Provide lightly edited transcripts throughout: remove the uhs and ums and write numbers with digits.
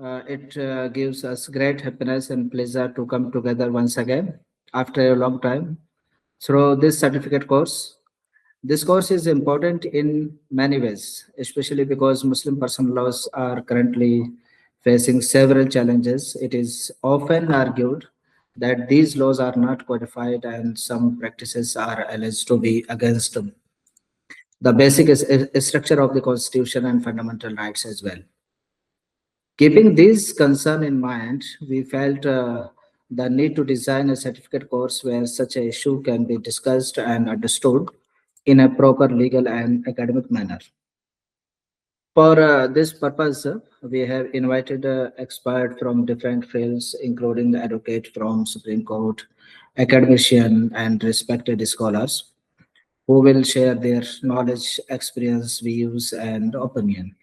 It gives us great happiness and pleasure to come together once again after a long time through this certificate course. This course is important in many ways, especially because Muslim personal laws are currently facing several challenges. It is often argued that these laws are not codified and some practices are alleged to be against the basic structure of the Constitution and fundamental rights as well. Keeping these concerns in mind, we felt the need to design a certificate course where such a issue can be discussed and understood in a proper legal and academic manner. For this purpose, we have invited experts from different fields, including the advocate from Supreme Court, academician, and respected scholars, who will share their knowledge, experience, views, and opinion.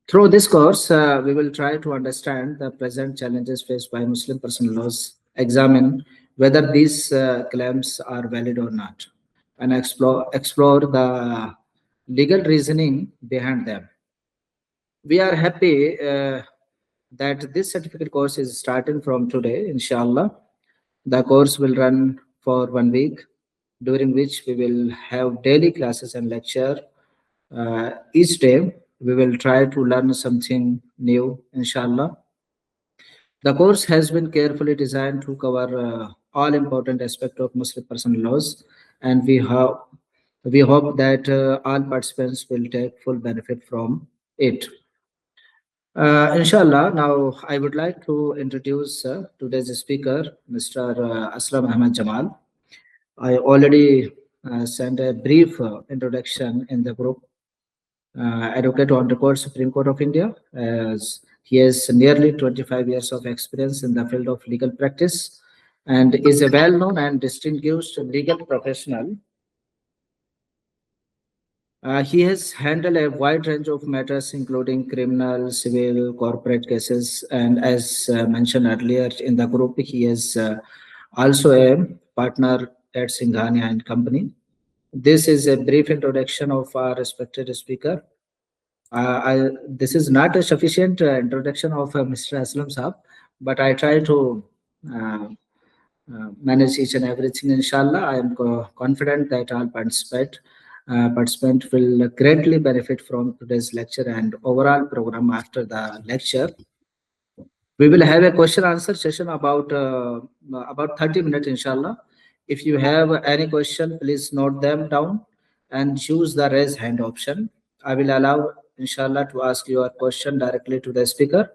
Through this course, we will try to understand the present challenges faced by Muslim personal laws, examine whether these claims are valid or not, and explore the legal reasoning behind them. We are happy that this certificate course is starting from today, inshallah. The course will run for 1 week, during which we will have daily classes and lecture. Each day, we will try to learn something new, inshallah. The course has been carefully designed to cover all important aspects of Muslim personal laws, and we hope that all participants will take full benefit from it. Inshallah, now I would like to introduce today's speaker, Mr. Aslam Ahmad Jamal. I already sent a brief introduction in the group. Advocate on record, Supreme Court of India, as he has nearly 25 years of experience in the field of legal practice and is a well-known and distinguished legal professional. He has handled a wide range of matters, including criminal, civil, corporate cases, and as mentioned earlier in the group, he is also a partner at Singhania and Company. This is a brief introduction of our respected speaker. This is not a sufficient introduction of Mr. Aslam Saab, but I try to uh, manage each and everything. Inshallah, I am confident that all participant will greatly benefit from today's lecture and overall program. After the lecture, we will have a question answer session about 30 minutes, inshallah. If you have any question, please note them down and choose the raise hand option. I will allow, inshallah, to ask your question directly to the speaker.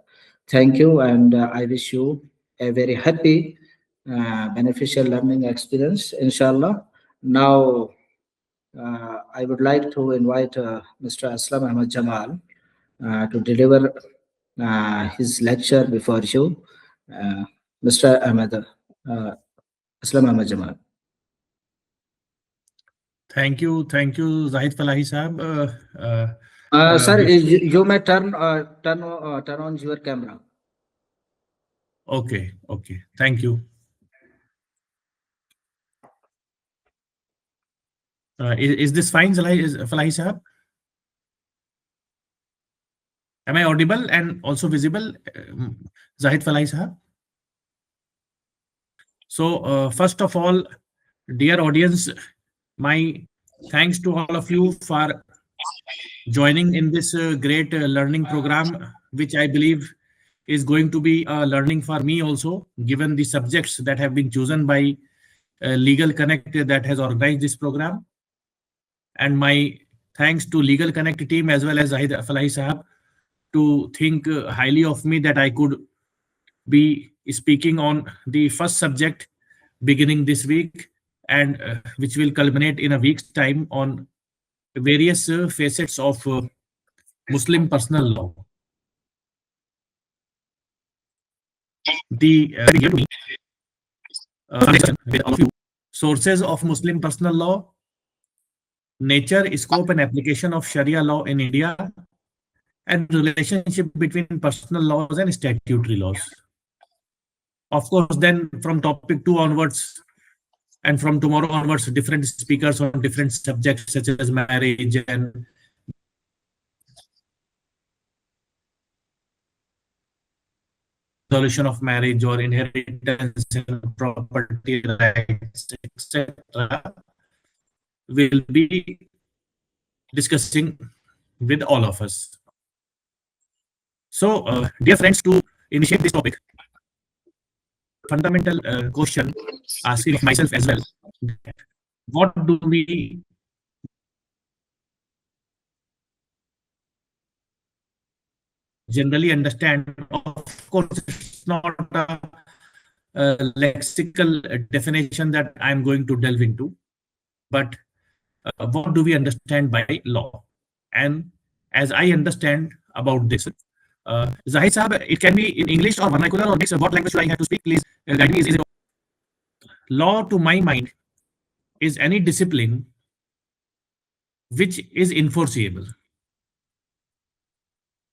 Thank you, and I wish you a very happy, beneficial learning experience, inshallah. Now, I would like to invite Mr. Aslam Ahmad Jamal to deliver his lecture before you. Mr. Ahmad, Aslam Ahmad Jamal. Thank you, Zahid Falahi Sahab. Sir, you may turn on your camera. Okay. Thank you. Is this fine, Falahi Sahab? Am I audible and also visible, Zahid Falahi Sahab? So, first of all, dear audience, my thanks to all of you for joining in this great learning program, which I believe is going to be learning for me also, given the subjects that have been chosen by Legal Connect that has organized this program. And my thanks to Legal Connect team as well as Zahid Falahi Sahab to think highly of me that I could be speaking on the first subject beginning this week, and which will culminate in a week's time on various facets of Muslim personal law. The with all of you, sources of Muslim personal law, nature, scope, and application of Sharia law in India, and relationship between personal laws and statutory laws. Of course, then from topic 2 onwards, and from tomorrow onwards, different speakers on different subjects such as marriage and dissolution of marriage or inheritance and property rights, etc., we'll be discussing with all of us. So, dear friends, to initiate this topic, fundamental question asking myself as well: what do we generally understand? Of course, it's not a lexical definition that I'm going to delve into, but what do we understand by law? And as I understand about this, Zahid Sahab, it can be in English or vernacular or mix. What language should I have to speak? Please guide me. Is it law, to my mind, is any discipline which is enforceable.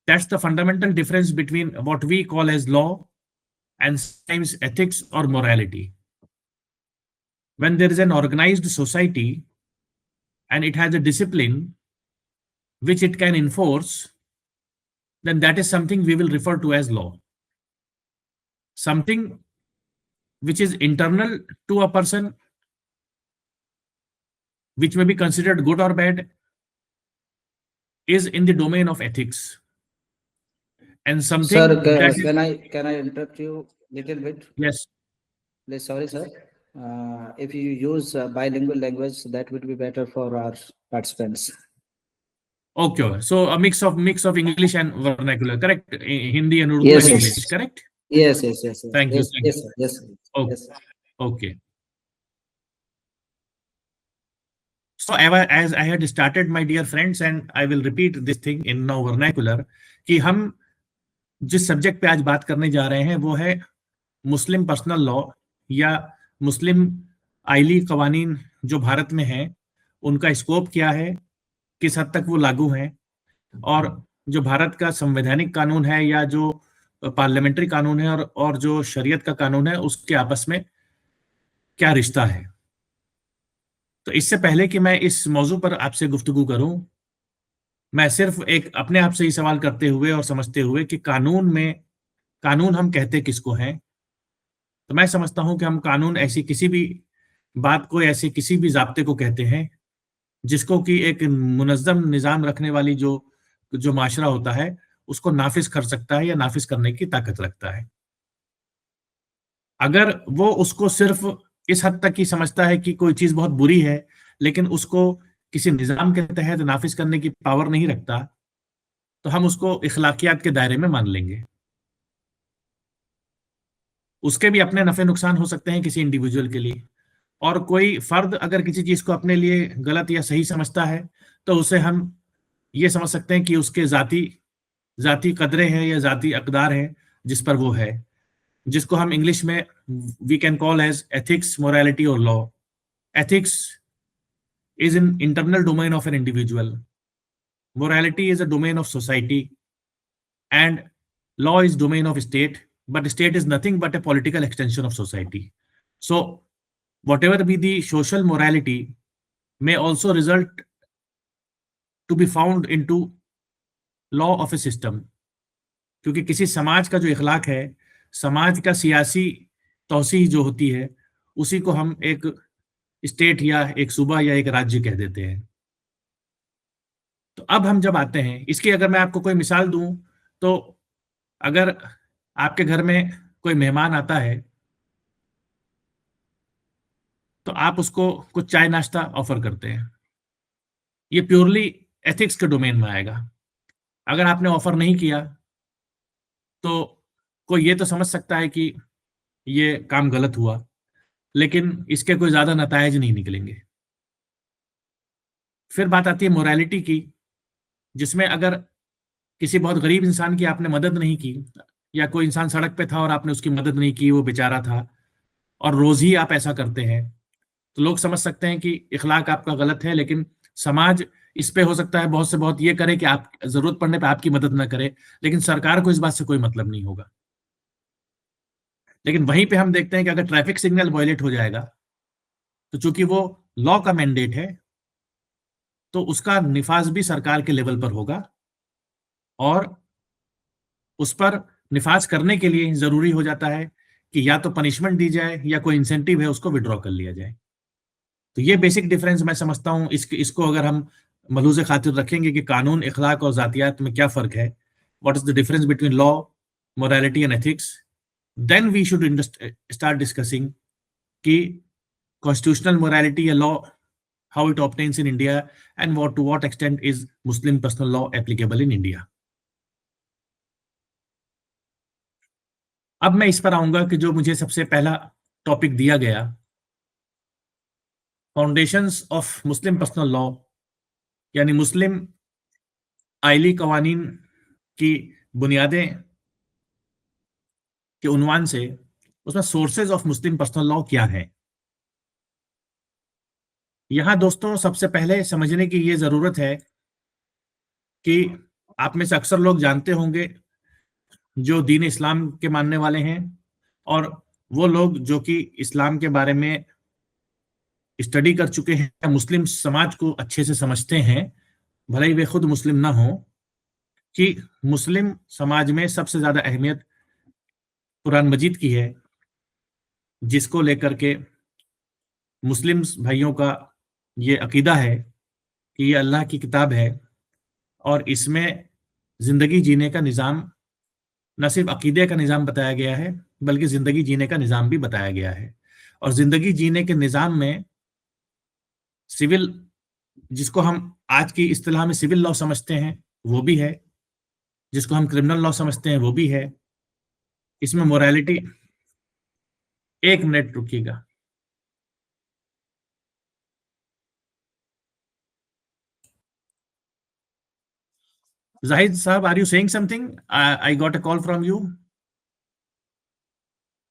That's the fundamental difference between what we call as law and sometimes ethics or morality. When there is an organized society and it has a discipline which it can enforce, then that is something we will refer to as law. Something which is internal to a person, which may be considered good or bad, is in the domain of ethics. And something Sir, that can I interrupt you little bit? yes, Please, sorry, sir. If you use bilingual language, that would be better for our participants. okay. So a mix of English and vernacular, correct? Hindi and Urdu Yes, and yes. English, correct? Yes, yes, yes, yes. Thank you, Yes, thank yes, you. sir. Yes, sir. Okay. Yes, sir. Okay. So as I had started, my dear friends, and I will repeat this thing in now vernacular, कि हम जिस subject पे आज बात करने जा रहे हैं वो है मुस्लिम पर्सनल लॉ या मुस्लिम आइली कवानीन जो भारत में हैं, उनका स्कोप क्या है, किस हद तक वो लागू हैं, और जो भारत का संवैधानिक कानून है या जो पार्लियामेंट्री कानून है और जो शरीयत का कानून है, उसके आपस में क्या रिश्ता है। तो इससे पहले कि मैं इस मौजू पर आपसे गुफ्तगू करूं, मैं सिर्फ एक अपने आप से ही सवाल करते हुए और समझते हुए कि कानून हम कहते किसको हैं। तो मैं समझता हूं कि हम कानून ऐसी किसी भी बात को, ऐसे किसी भी ज़ाब्ते को कहते हैं जिसको कि एक मुनज़्ज़म निज़ाम रखने वाली जो माशरा होता है, उसको नाफिज कर सकता है या नाफिज करने की ताकत रखता है। अगर वो उसको सिर्फ इस हद तक ही समझता है कि कोई चीज बहुत बुरी है, लेकिन उसको किसी निजाम के तहत नाफिज करने की पावर नहीं रखता, तो हम उसको इखलाकियात के दायरे में मान लेंगे। उसके भी अपने नफे नुकसान हो सकते हैं किसी इंडिविजुअल के लिए, और कोई फर्द अगर किसी चीज को अपने लिए गलत या सही समझता है, तो उसे हम ये समझ सकते हैं कि उसके जाती कदरें हैं या जाती अकदार हैं जिस पर वो है, जिसको हम इंग्लिश में we can call as ethics, morality और law. Ethics is an internal domain of an individual. Morality is a domain of society, and law is domain of state. But state is nothing but a political extension of society. So, whatever be the social morality may also result to be found into law of a system. क्योंकि किसी समाज का जो इखलाक है, समाज का सियासी तौसीह जो होती है, उसी को हम एक स्टेट या एक सूबा या एक राज्य कह देते हैं। तो अब हम जब आते हैं इसकी, अगर मैं आपको कोई मिसाल दूं, तो अगर आपके घर में कोई मेहमान आता है तो आप उसको कुछ चाय नाश्ता ऑफर करते हैं, ये प्योरली एथिक्स के डोमेन में आएगा। अगर आपने ऑफर नहीं किया तो कोई ये तो समझ सकता है कि ये काम गलत हुआ, लेकिन इसके कोई ज्यादा नतायज नहीं निकलेंगे। फिर बात आती है मोरालिटी की, जिसमें अगर किसी बहुत गरीब इंसान की आपने मदद नहीं की, या कोई इंसान सड़क पे था और आपने उसकी मदद नहीं की, वो बेचारा था, और रोज ही आप ऐसा करते हैं, तो लोग समझ सकते हैं कि इखलाक आपका गलत है, लेकिन समाज इस पे हो सकता है बहुत से बहुत ये करे कि आप जरूरत पड़ने पे आपकी मदद ना करे, लेकिन सरकार को इस बात से कोई मतलब नहीं होगा। लेकिन वहीं पे हम देखते हैं कि अगर ट्रैफिक सिग्नल वायलेट हो जाएगा, तो चूंकि वो लॉ का मैंडेट है, तो उसका निफाज भी सरकार के लेवल पर होगा, और उस पर निफाज करने के लिए जरूरी हो जाता है कि या तो पनिशमेंट दी जाए या कोई इंसेंटिव है उसको विड्रॉ कर लिया जाए। तो ये बेसिक डिफरेंस मैं समझता हूँ। इसको अगर हम मलूज़ खातिर रखेंगे कि कानून, इखलाक और जातियात में क्या फ़र्क है, what is the difference between law, morality and ethics, then we should start discussing कि कॉन्स्टिट्यूशनल मोरालिटी या law, how it obtains in India, and to what extent is Muslim personal law applicable in India. अब मैं इस पर आऊंगा कि जो मुझे सबसे पहला टॉपिक दिया गया, foundations of Muslim personal law, यानी मुस्लिम आइली कवानीन की बुनियादें के उन्वान से, उसमें sources of Muslim personal law क्या है। यहां दोस्तों सबसे पहले समझने की ये जरूरत है कि आप में से अक्सर लोग जानते होंगे जो दीन इस्लाम के मानने वाले हैं, और वो लोग जो कि इस्लाम के बारे में स्टडी कर चुके हैं, मुस्लिम समाज को अच्छे से समझते हैं, भले ही वे खुद मुस्लिम ना हो, कि मुस्लिम समाज में सबसे ज्यादा अहमियत कुरान मजीद की है, जिसको लेकर के मुस्लिम भाइयों का ये अकीदा है कि ये अल्लाह की किताब है और इसमें जिंदगी जीने का निज़ाम, न सिर्फ अकीदे का निज़ाम बताया गया है बल्कि जिंदगी जीने का निज़ाम भी बताया गया है। और जिंदगी जीने के निज़ाम में सिविल, जिसको हम आज की इस्तिलाह में सिविल लॉ समझते हैं, वो भी है, जिसको हम क्रिमिनल लॉ समझते हैं वो भी है। इसमें मोरालिटी, एक मिनट रुकिएगा, Zahid साहब, are you saying something? I got a call from you.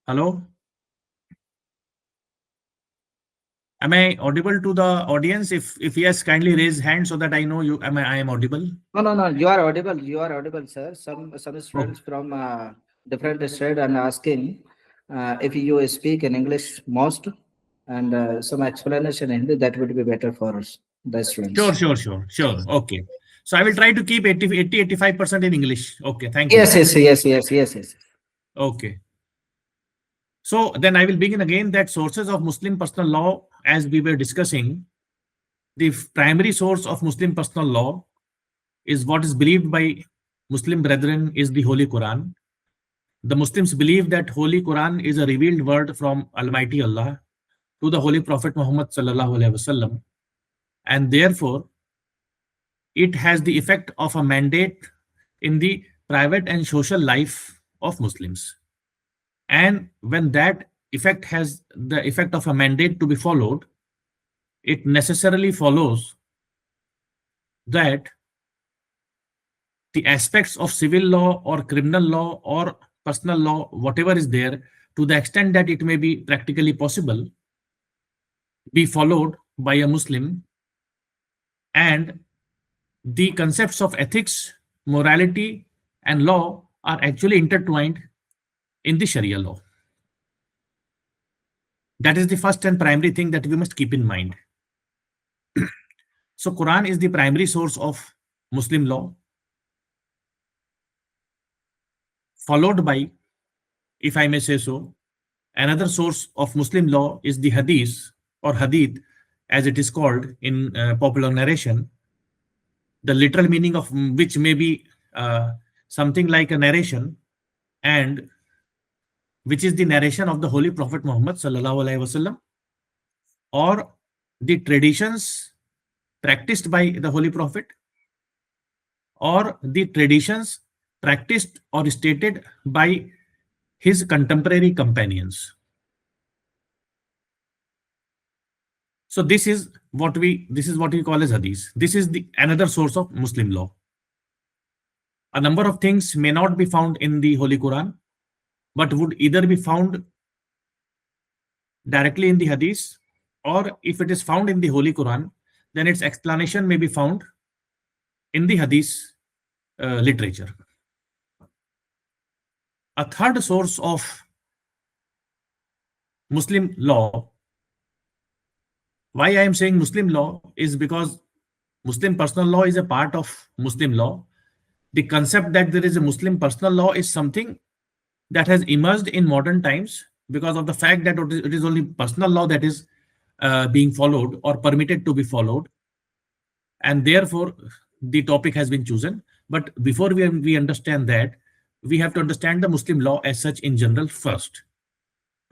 Hello? Am I audible to the audience? If yes, kindly raise hand so that I know you. I am audible? No. You are audible. You are audible, sir. Some students from different state and asking if you speak in English most, and some explanation in Hindi, that would be better for us, the students. Sure. Okay. So I will try to keep 80-85% in English. Okay, thank you. Yes. Okay. So then I will begin again that sources of Muslim personal law, as we were discussing, the primary source of Muslim personal law is what is believed by Muslim brethren is the Holy Quran. The Muslims believe that Holy Quran is a revealed word from Almighty Allah to the Holy Prophet Muhammad sallallahu alaihi wasallam, and therefore it has the effect of a mandate in the private and social life of Muslims. And when that effect has the effect of a mandate to be followed, it necessarily follows that the aspects of civil law or criminal law or personal law, whatever is there, to the extent that it may be practically possible, be followed by a Muslim, and the concepts of ethics, morality, and law are actually intertwined in the Sharia law. That is the first and primary thing that we must keep in mind. So Quran is the primary source of Muslim law, followed by, if I may say so, another source of Muslim law is the Hadith, or Hadith as it is called in popular narration, the literal meaning of which may be something like a narration, and which is the narration of the Holy Prophet Muhammad sallallahu alaihi wasallam, or the traditions practiced by the Holy Prophet, or the traditions practiced or stated by his contemporary companions. So this is what we call as Hadith. This is the another source of Muslim law. A number of things may not be found in the Holy Quran, but would either be found directly in the Hadith, or if it is found in the Holy Quran, then its explanation may be found in the Hadith literature. A third source of Muslim law, why I am saying Muslim law, is because Muslim personal law is a part of Muslim law. The concept that there is a Muslim personal law is something that has emerged in modern times because of the fact that it is only personal law that is being followed or permitted to be followed, and therefore the topic has been chosen. But before we understand that, we have to understand the Muslim law as such in general first.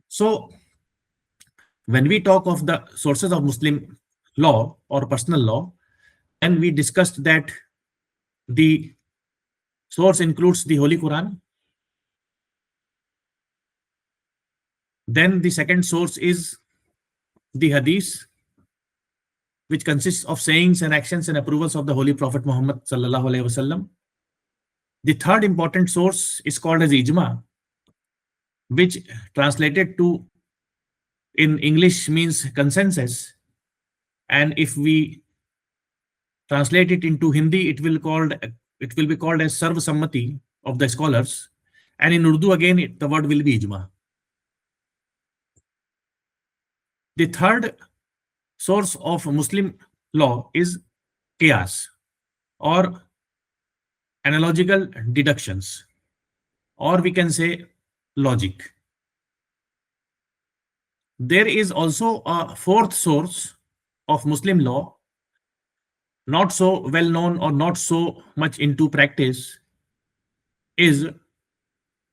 So when we talk of the sources of Muslim law or personal law, then we discussed that the source includes the Holy Quran. Then the second source is the Hadith, which consists of sayings and actions and approvals of the Holy Prophet Muhammad sallallahu alaihi wasallam. The third important source is called as Ijma, which translated to in English means consensus, and if we translate it into Hindi, it will be called as Sarv Sammati of the scholars, and in Urdu again the word will be Ijma. The third source of Muslim law is Qiyas, or analogical deductions, or we can say logic. There is also a fourth source of Muslim law, not so well known or not so much into practice, is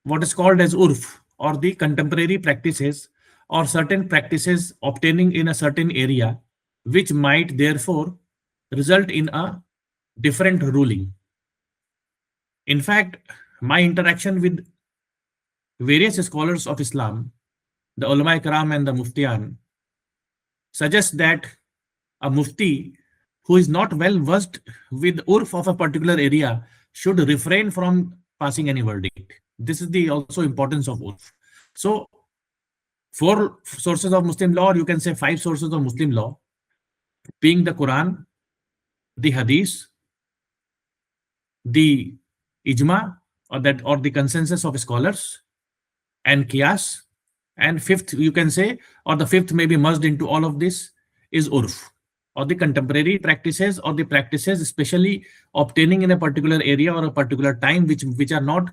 what is called as Urf, or the contemporary practices or certain practices obtaining in a certain area, which might therefore result in a different ruling. In fact, my interaction with various scholars of Islam, the ulama ikram and the muftiyan, suggests that a mufti who is not well versed with urf of a particular area should refrain from passing any verdict. This is the also importance of urf. So 4 sources of Muslim law, or you can say 5 sources of Muslim law, being the Quran, the Hadith, the Ijma, or the consensus of scholars, and Qiyas, and fifth you can say, or the fifth may be merged into all of this, is Urf, or the contemporary practices, or the practices especially obtaining in a particular area or a particular time, which are not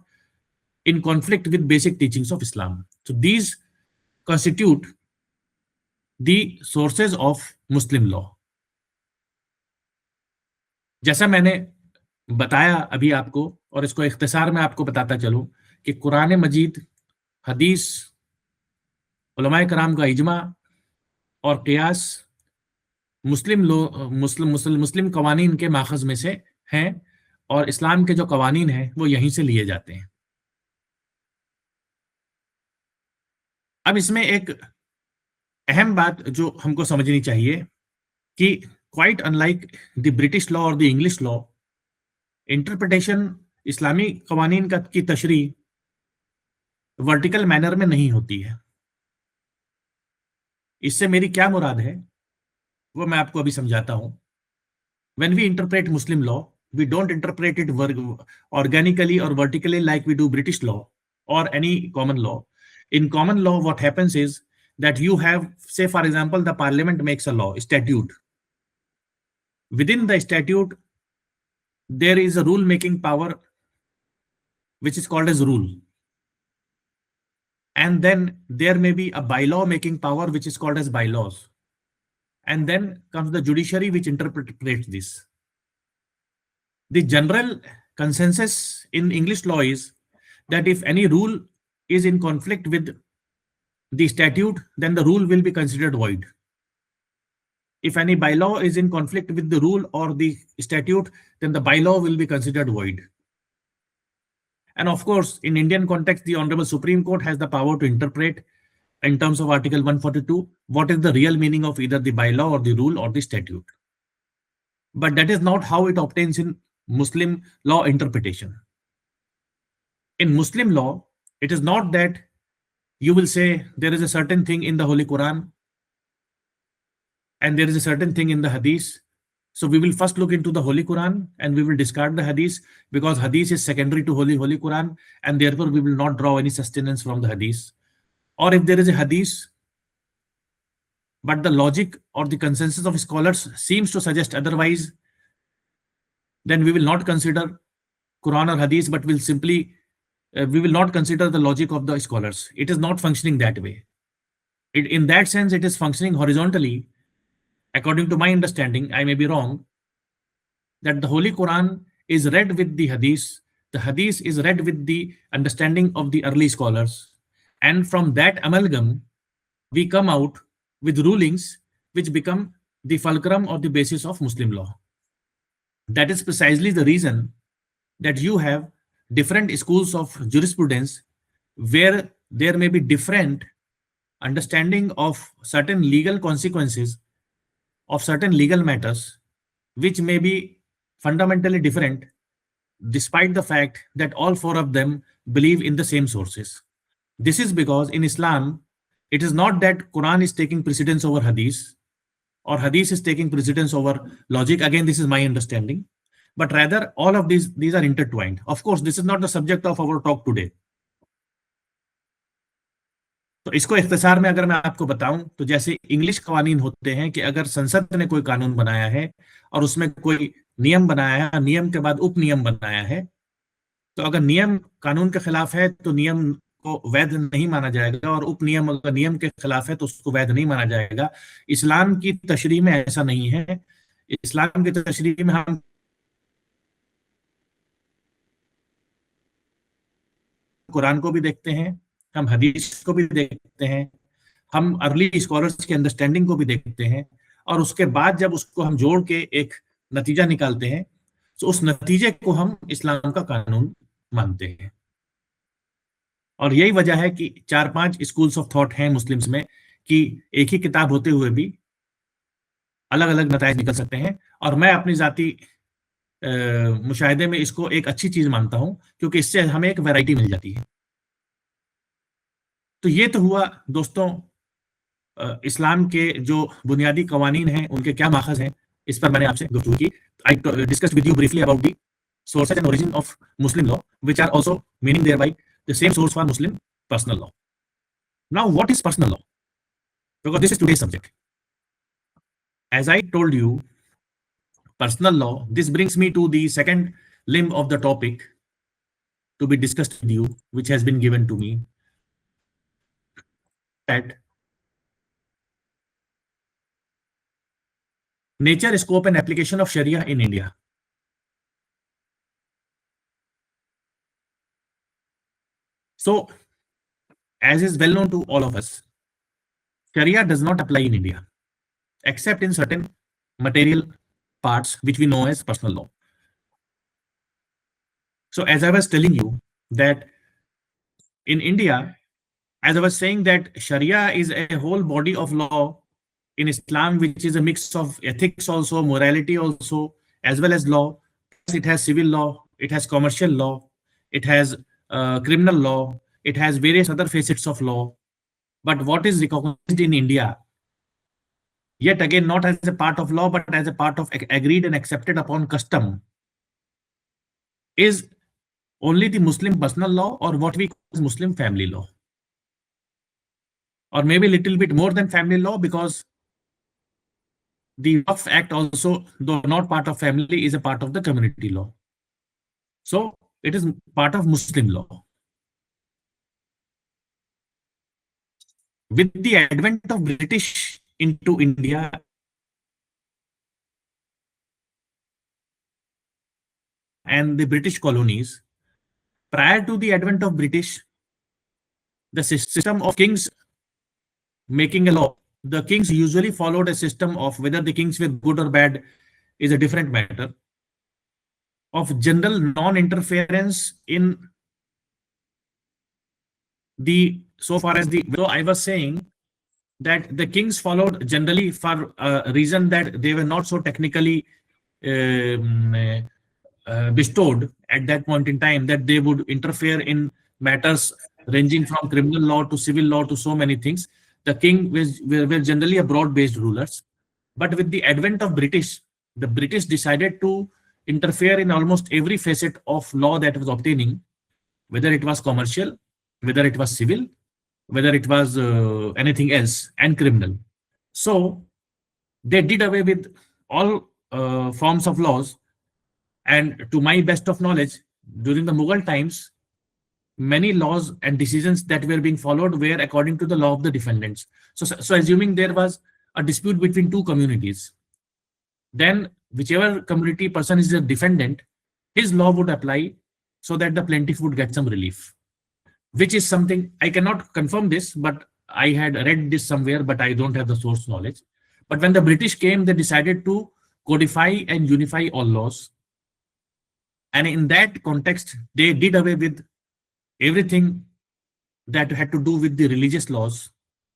in conflict with basic teachings of Islam. So these constitute the sources of Muslim law. जैसा मैंने बताया अभी आपको, और इसको इख्तिसार में आपको बताता चलूं कि कुरान मजीद, हदीस, उलमाए कराम का इजमा और क़ियास मुस्लिम कवानीन के माखज़ में से हैं, और इस्लाम के जो कवानीन हैं वो यहीं से लिए जाते हैं। अब इसमें एक अहम बात जो हमको समझनी चाहिए कि quite unlike the British law और द इंग्लिश लॉ, इंटरप्रिटेशन इस्लामी कवानीन की तशरीह वर्टिकल मैनर में नहीं होती है। इससे मेरी क्या मुराद है वो मैं आपको अभी समझाता हूं। When we interpret Muslim law, we don't interpret it organically or vertically like we do British law or any common law. In common law, what happens is that you have, say for example, the parliament makes a law, a statute. Within the statute, there is a rule-making power which is called as rule. And then there may be a bylaw making power which is called as bylaws. And then comes the judiciary which interprets this. The general consensus in English law is that if any rule is in conflict with the statute, then the rule will be considered void. If any bylaw is in conflict with the rule or the statute, then the bylaw will be considered void. And of course, in Indian context, the Honorable Supreme Court has the power to interpret in terms of Article 142 what is the real meaning of either the bylaw or the rule or the statute. But that is not how it obtains in Muslim law interpretation. In Muslim law, it is not that you will say there is a certain thing in the Holy Quran and there is a certain thing in the Hadith. So we will first look into the Holy Quran and we will discard the Hadith because Hadith is secondary to Holy Quran, and therefore we will not draw any sustenance from the Hadith. Or if there is a Hadith, but the logic or the consensus of scholars seems to suggest otherwise, then we will not consider Quran or Hadith, but will simply we will not consider the logic of the scholars. It is not functioning that way. In that sense, it is functioning horizontally. According to my understanding, I may be wrong, that the Holy Quran is read with the Hadith is read with the understanding of the early scholars, and from that amalgam, we come out with rulings which become the fulcrum or the basis of Muslim law. That is precisely the reason that you have different schools of jurisprudence where there may be different understanding of certain legal consequences of certain legal matters, which may be fundamentally different, despite the fact that all four of them believe in the same sources. This is because in Islam, it is not that Quran is taking precedence over Hadith or Hadith is taking precedence over logic. Again, this is my understanding, but rather all of these are intertwined. Of course, this is not the subject of our talk today. तो इसको इख्तिसार में अगर मैं आपको बताऊं तो जैसे English कानून होते हैं कि अगर संसद ने कोई कानून बनाया है और उसमें कोई नियम बनाया है, नियम के बाद उप नियम बनाया है, तो अगर नियम कानून के खिलाफ है तो नियम को वैध नहीं माना जाएगा, और उप नियम अगर नियम के खिलाफ है तो उसको वैध नहीं माना जाएगा। इस्लाम की तशरीह में ऐसा नहीं है। इस्लाम की तशरीह में हम कुरान को भी देखते हैं, हम हदीस को भी देखते हैं, हम अर्ली स्कॉलर्स की अंडरस्टैंडिंग को भी देखते हैं, और उसके बाद जब उसको हम जोड़ के एक नतीजा निकालते हैं तो उस नतीजे को हम इस्लाम का कानून मानते हैं। और यही वजह है कि 4-5 स्कूल्स ऑफ थॉट हैं मुस्लिम्स में कि एक ही किताब होते हुए भी अलग अलग नताइज निकल सकते हैं। और मैं अपनी जाती मुशाहिदे में इसको एक अच्छी चीज मानता हूं, क्योंकि इससे हमें एक वैरायटी मिल जाती है। तो ये तो हुआ दोस्तों इस्लाम के जो बुनियादी कवानीन हैं उनके क्या माखज़ हैं, इस पर मैंने आपसे गुफ्तगू की। I discussed with you briefly about the sources and origin of Muslim law, which are also meaning thereby the same source for Muslim personal law. Now, what is personal law? Because this is today's subject. As I told you, personal law, this brings me to the second limb of the topic to be discussed with you, which has been given to me. That nature, scope, and application of Sharia in India. So, as is well known to all of us, Sharia does not apply in India, except in certain material parts which we know as personal law. So, as I was telling you that in India, as I was saying that Sharia is a whole body of law in Islam, which is a mix of ethics also, morality also, as well as law. It has civil law, it has commercial law, it has criminal law, it has various other facets of law. But what is recognized in India, yet again not as a part of law but as a part of agreed and accepted upon custom, is only the Muslim personal law, or what we call as Muslim family law, or maybe a little bit more than family law, because the Waqf Act also, though not part of family, is a part of the community law. So it is part of Muslim law. With the advent of British into India and the British colonies, prior to the advent of British, the system of kings making a law, the kings usually followed a system of, whether the kings were good or bad is a different matter, of general non-interference in the, so far as the, so I was saying that the kings followed generally for a reason that they were not so technically bestowed at that point in time, that they would interfere in matters ranging from criminal law to civil law to so many things. The king were generally a broad-based rulers. But with the advent of British, the British decided to interfere in almost every facet of law that was obtaining, whether it was commercial, whether it was civil, whether it was anything else, and criminal. So they did away with all forms of laws. And to my best of knowledge, during the Mughal times, many laws and decisions that were being followed were according to the law of the defendants. So assuming there was a dispute between two communities, then whichever community person is the defendant, his law would apply so that the plaintiff would get some relief, which is something I cannot confirm this, but I had read this somewhere, but I don't have the source knowledge. But when the British came, they decided to codify and unify all laws. And in that context, they did away with everything that had to do with the religious laws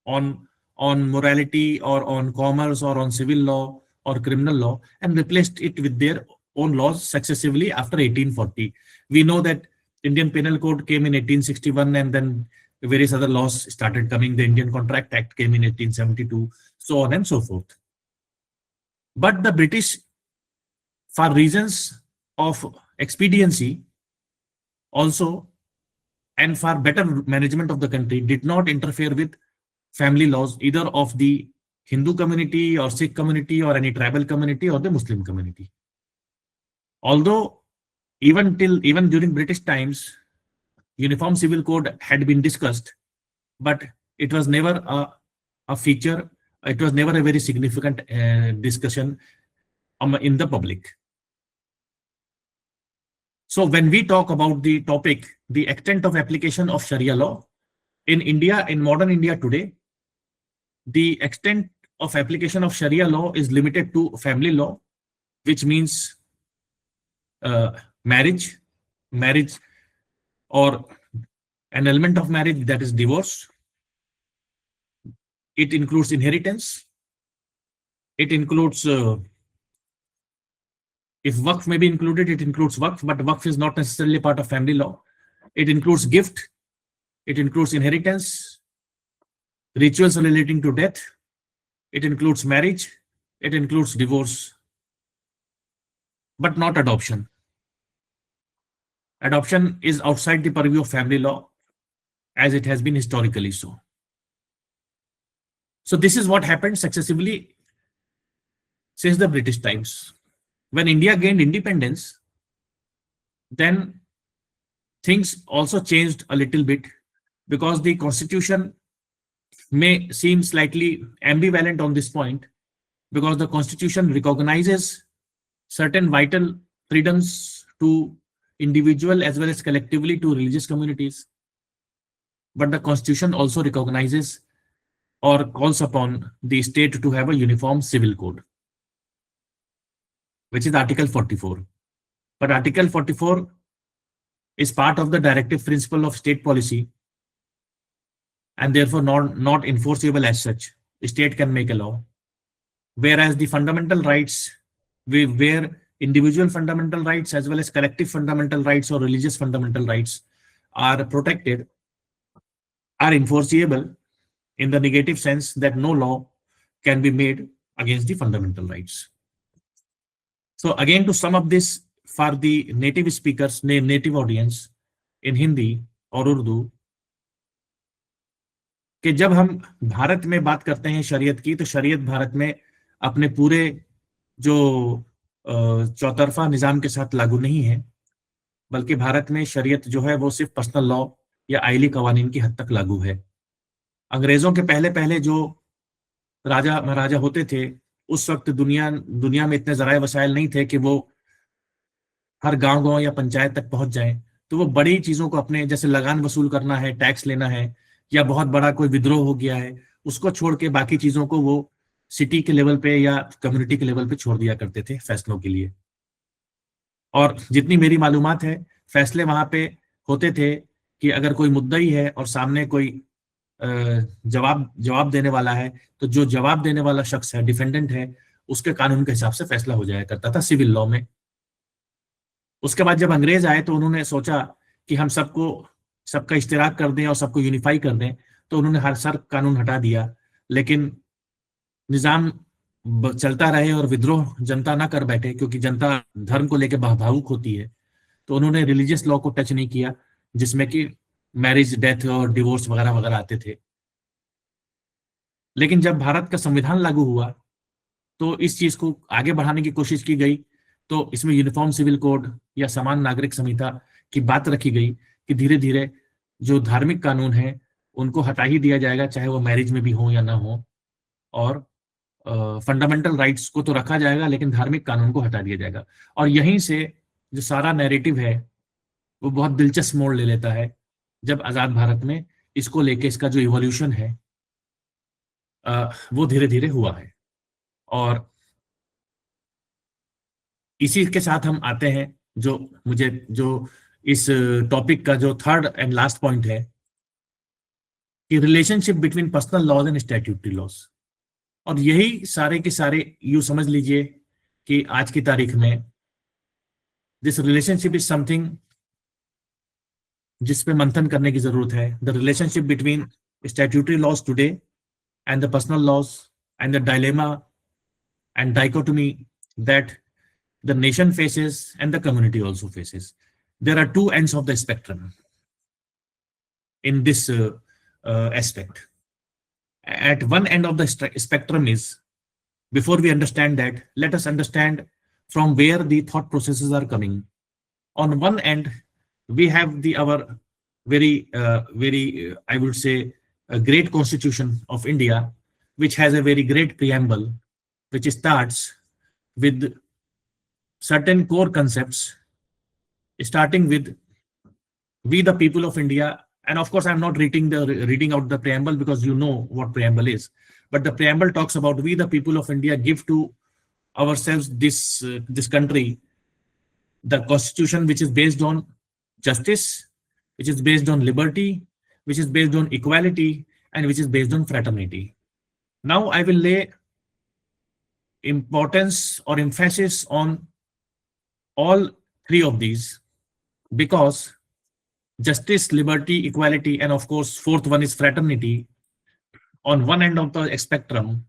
on morality or on commerce or on civil law or criminal law, and replaced it with their own laws successively after 1840. We know that Indian Penal Code came in 1861, and then various other laws started coming. The Indian Contract Act came in 1872, so on and so forth. But the British, for reasons of expediency also, and for better management of the country, did not interfere with family laws either of the Hindu community or Sikh community or any tribal community or the Muslim community. Although even during British times, Uniform Civil Code had been discussed, but it was never a feature. It was never a very significant discussion in the public. So when we talk about the topic, the extent of application of Sharia law in India, in modern India today, the extent of application of Sharia law is limited to family law, which means marriage or an element of marriage, that is divorce. It includes inheritance. It includes, if waqf may be included, it includes waqf, but waqf is not necessarily part of family law. It includes gift. It includes inheritance, rituals relating to death. It includes marriage. It includes divorce, but not adoption. Adoption is outside the purview of family law, as it has been historically so. So this is what happened successively since the British times. When India gained independence, then things also changed a little bit, because the constitution may seem slightly ambivalent on this point, because the constitution recognizes certain vital freedoms to individual as well as collectively to religious communities. But the constitution also recognizes or calls upon the state to have a uniform civil code, which is Article 44. But Article 44 is part of the directive principle of state policy, and therefore not enforceable as such. The state can make a law. Whereas the fundamental rights, where individual fundamental rights as well as collective fundamental rights or religious fundamental rights are protected, are enforceable in the negative sense that no law can be made against the fundamental rights. So again, to sum up this for the native speakers, native audience in Hindi और उर्दू, कि जब हम भारत में बात करते हैं शरीयत की, तो शरीयत भारत में अपने पूरे जो चौतरफा निजाम के साथ लागू नहीं है, बल्कि भारत में शरीयत जो है वो सिर्फ पर्सनल लॉ या आइली कवानीन की हद तक लागू है। अंग्रेजों के पहले जो राजा महाराजा होते थे, उस वक्त दुनिया में इतने ज़राए वसाइल नहीं थे कि वो हर गांव या पंचायत तक पहुंच जाएं। तो वो बड़ी चीज़ों को अपने, जैसे लगान वसूल करना है, टैक्स लेना है, या बहुत बड़ा कोई विद्रोह हो गया है, उसको छोड़ के बाकी चीज़ों को वो सिटी के लेवल पे या कम्युनिटी के लेवल पे छोड़ दिया करते थे फैसलों के लिए। और जितनी मेरी मालूमात है, फैसले वहां पे होते थे कि अगर कोई मुद्दई है और सामने कोई जवाब देने वाला है, तो जो जवाब देने वाला शख्स है, डिफेंडेंट है, उसके कानून के हिसाब से फैसला हो जाया करता था सिविल लॉ में। उसके बाद जब अंग्रेज आए तो उन्होंने सोचा कि हम सबका इश्तिराक कर दें और सबको यूनिफाई कर दें, तो उन्होंने हर साल कानून हटा दिया। लेकिन निजाम चलता रहे और विद्रोह जनता ना कर बैठे, क्योंकि जनता धर्म को लेकर भावुक होती है, तो उन्होंने रिलीजियस लॉ को टच नहीं किया, जिसमें कि मैरिज, डेथ और डिवोर्स वगैरह वगैरह आते थे। लेकिन जब भारत का संविधान लागू हुआ तो इस चीज को आगे बढ़ाने की कोशिश की गई, तो इसमें यूनिफॉर्म सिविल कोड या समान नागरिक संहिता की बात रखी गई कि धीरे धीरे जो धार्मिक कानून है उनको हटा ही दिया जाएगा, चाहे वो मैरिज में भी हो या ना हो, और फंडामेंटल राइट्स को तो रखा जाएगा लेकिन धार्मिक कानून को हटा दिया जाएगा। और यहीं से जो सारा नैरेटिव है वो बहुत दिलचस्प मोड़ ले लेता है, जब आजाद भारत में इसको लेके इसका जो इवोल्यूशन है वो धीरे धीरे हुआ है। और इसी के साथ हम आते हैं जो इस टॉपिक का जो थर्ड एंड लास्ट पॉइंट है, कि relationship between personal laws and statutory laws. और यही सारे के सारे यूं समझ लीजिए कि आज की तारीख में दिस रिलेशनशिप इज समथिंग जिस पे मंथन करने की जरूरत है। The relationship between statutory laws today and the personal laws and the dilemma and dichotomy that the nation faces and the community also faces. There are two ends of the spectrum in this aspect. At one end of the spectrum is, before we understand that, let us understand from where the thought processes are coming. On one end, we have our very, I would say, a great constitution of India, which has a very great preamble, which starts with certain core concepts, starting with we the people of India. And of course, I'm not reading out the preamble because you know what preamble is. But the preamble talks about we the people of India give to ourselves this country, the constitution which is based on justice, which is based on liberty, which is based on equality, and which is based on fraternity. Now I will lay importance or emphasis on all three of these, because justice, liberty, equality, and of course fourth one is fraternity, on one end of the spectrum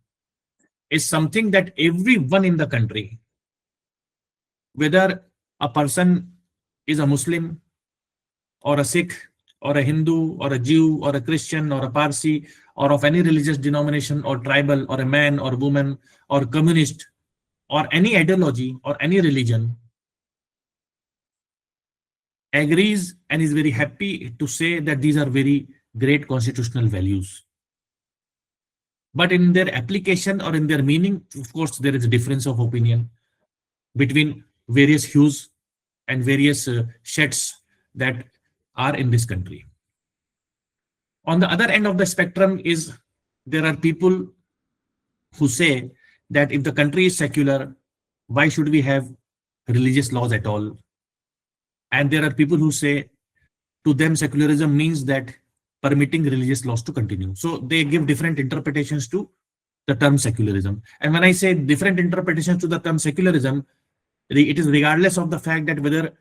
is something that everyone in the country, whether a person is a Muslim or a Sikh or a Hindu or a Jew or a Christian or a Parsi or of any religious denomination or tribal or a man or woman or communist or any ideology or any religion, agrees and is very happy to say that these are very great constitutional values. But in their application or in their meaning, of course, there is a difference of opinion between various hues and various shades that are in this country. On the other end of the spectrum is there are people who say that if the country is secular, why should we have religious laws at all? And there are people who say to them secularism means that permitting religious laws to continue. So they give different interpretations to the term secularism. And when I say different interpretations to the term secularism, it is regardless of the fact that whether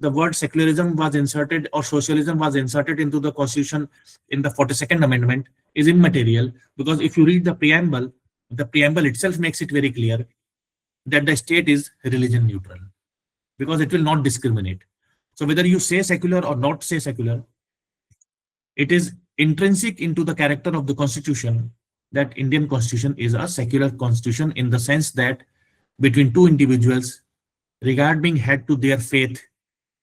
the word secularism was inserted or socialism was inserted into the constitution in the 42nd amendment is immaterial, because if you read the preamble itself makes it very clear that the state is religion neutral, because it will not discriminate. So whether you say secular or not say secular, it is intrinsic into the character of the constitution that Indian constitution is a secular constitution, in the sense that between two individuals, regard being had to their faith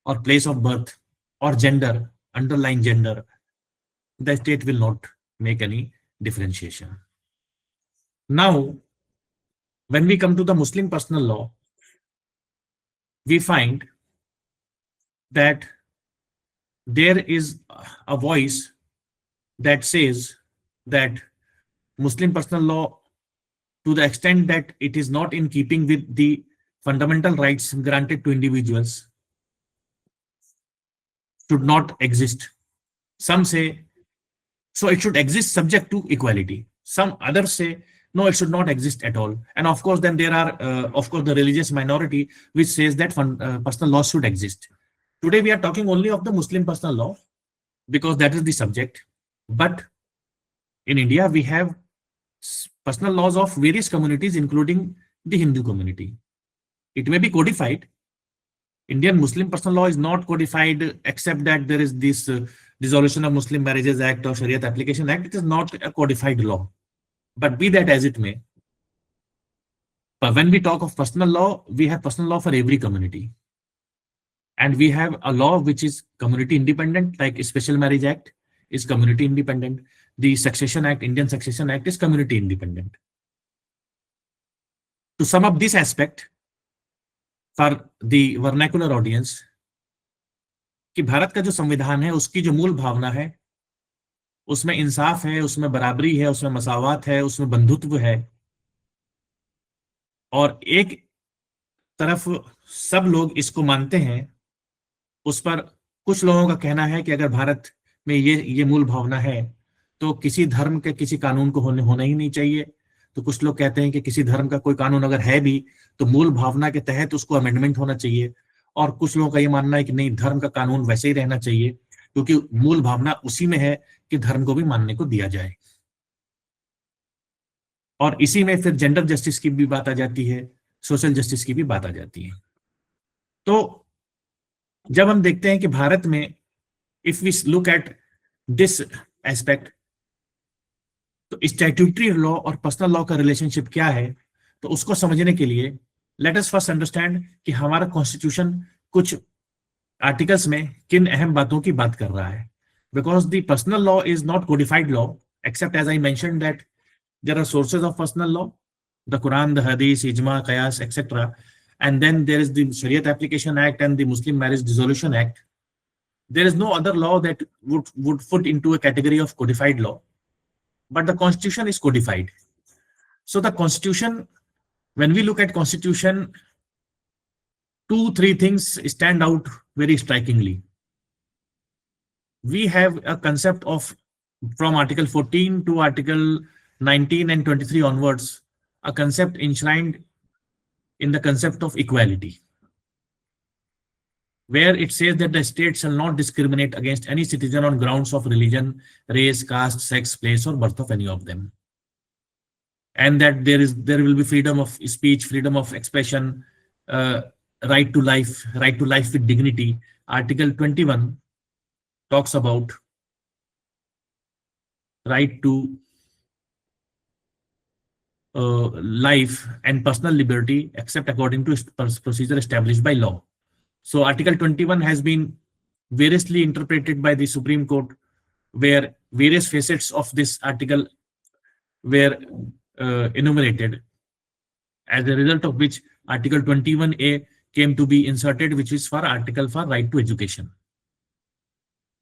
or place of birth or gender, underlying gender, the state will not make any differentiation. Now, when we come to the Muslim personal law, we find that there is a voice that says that Muslim personal law, to the extent that it is not in keeping with the fundamental rights granted to individuals, should not exist. Some say, so it should exist subject to equality. Some others say, no, it should not exist at all. And of course, then there are, of course, the religious minority which says that personal laws should exist. Today, we are talking only of the Muslim personal law because that is the subject. But in India, we have personal laws of various communities, including the Hindu community. It may be codified. Indian Muslim personal law is not codified, except that there is this Dissolution of Muslim Marriages Act or Shariat Application Act. It is not a codified law. But be that as it may, but when we talk of personal law, we have personal law for every community. And we have a law which is community independent, like Special Marriage Act is community independent. The Succession Act, Indian Succession Act, is community independent. To sum up this aspect for the vernacular audience, कि भारत का जो संविधान है उसकी जो मूल भावना है उसमें इंसाफ है, उसमें बराबरी है, उसमें मसावात है, उसमें बंधुत्व है, और एक तरफ सब लोग इसको मानते हैं। उस पर कुछ लोगों का कहना है कि अगर भारत में ये मूल भावना है तो किसी धर्म के किसी कानून को होना ही नहीं चाहिए। तो कुछ लोग कहते हैं कि किसी धर्म का कोई कानून अगर है भी तो मूल भावना के तहत उसको अमेंडमेंट होना चाहिए। और कुछ लोगों का ये मानना है कि नहीं, धर्म का कानून वैसे ही रहना चाहिए क्योंकि मूल भावना उसी में है कि धर्म को भी मानने को दिया जाए। और इसी में फिर जेंडर जस्टिस की भी बात आ जाती है, सोशल जस्टिस की भी बात आ जाती है। तो जब हम देखते हैं कि भारत में if we look at this aspect, तो स्टैट्यूटरी लॉ और पर्सनल लॉ का रिलेशनशिप क्या है, तो उसको समझने के लिए लेट अस फर्स्ट अंडरस्टैंड कि हमारा कॉन्स्टिट्यूशन कुछ आर्टिकल्स में किन अहम बातों की बात कर रहा है। Because the personal law is not codified law, except as I mention that there are sources of personal law, the Quran, the hadith, इजमा, कयास, etcetera, and then there is the Shariat Application Act and the Muslim Marriage Dissolution Act. There is no other law that would fit into a category of codified law, but the Constitution is codified. So the Constitution, when we look at Constitution, 2-3 things stand out very strikingly. We have a concept of, from Article 14 to Article 19 and 23 onwards, a concept enshrined in the concept of equality, where it says that the state shall not discriminate against any citizen on grounds of religion, race, caste, sex, place, or birth of any of them, and that there will be freedom of speech, freedom of expression, right to life with dignity. Article 21 talks about right to life and personal liberty except according to procedure established by law. So Article 21 has been variously interpreted by the Supreme Court, where various facets of this article were enumerated, as a result of which Article 21A came to be inserted, which is for article for right to education.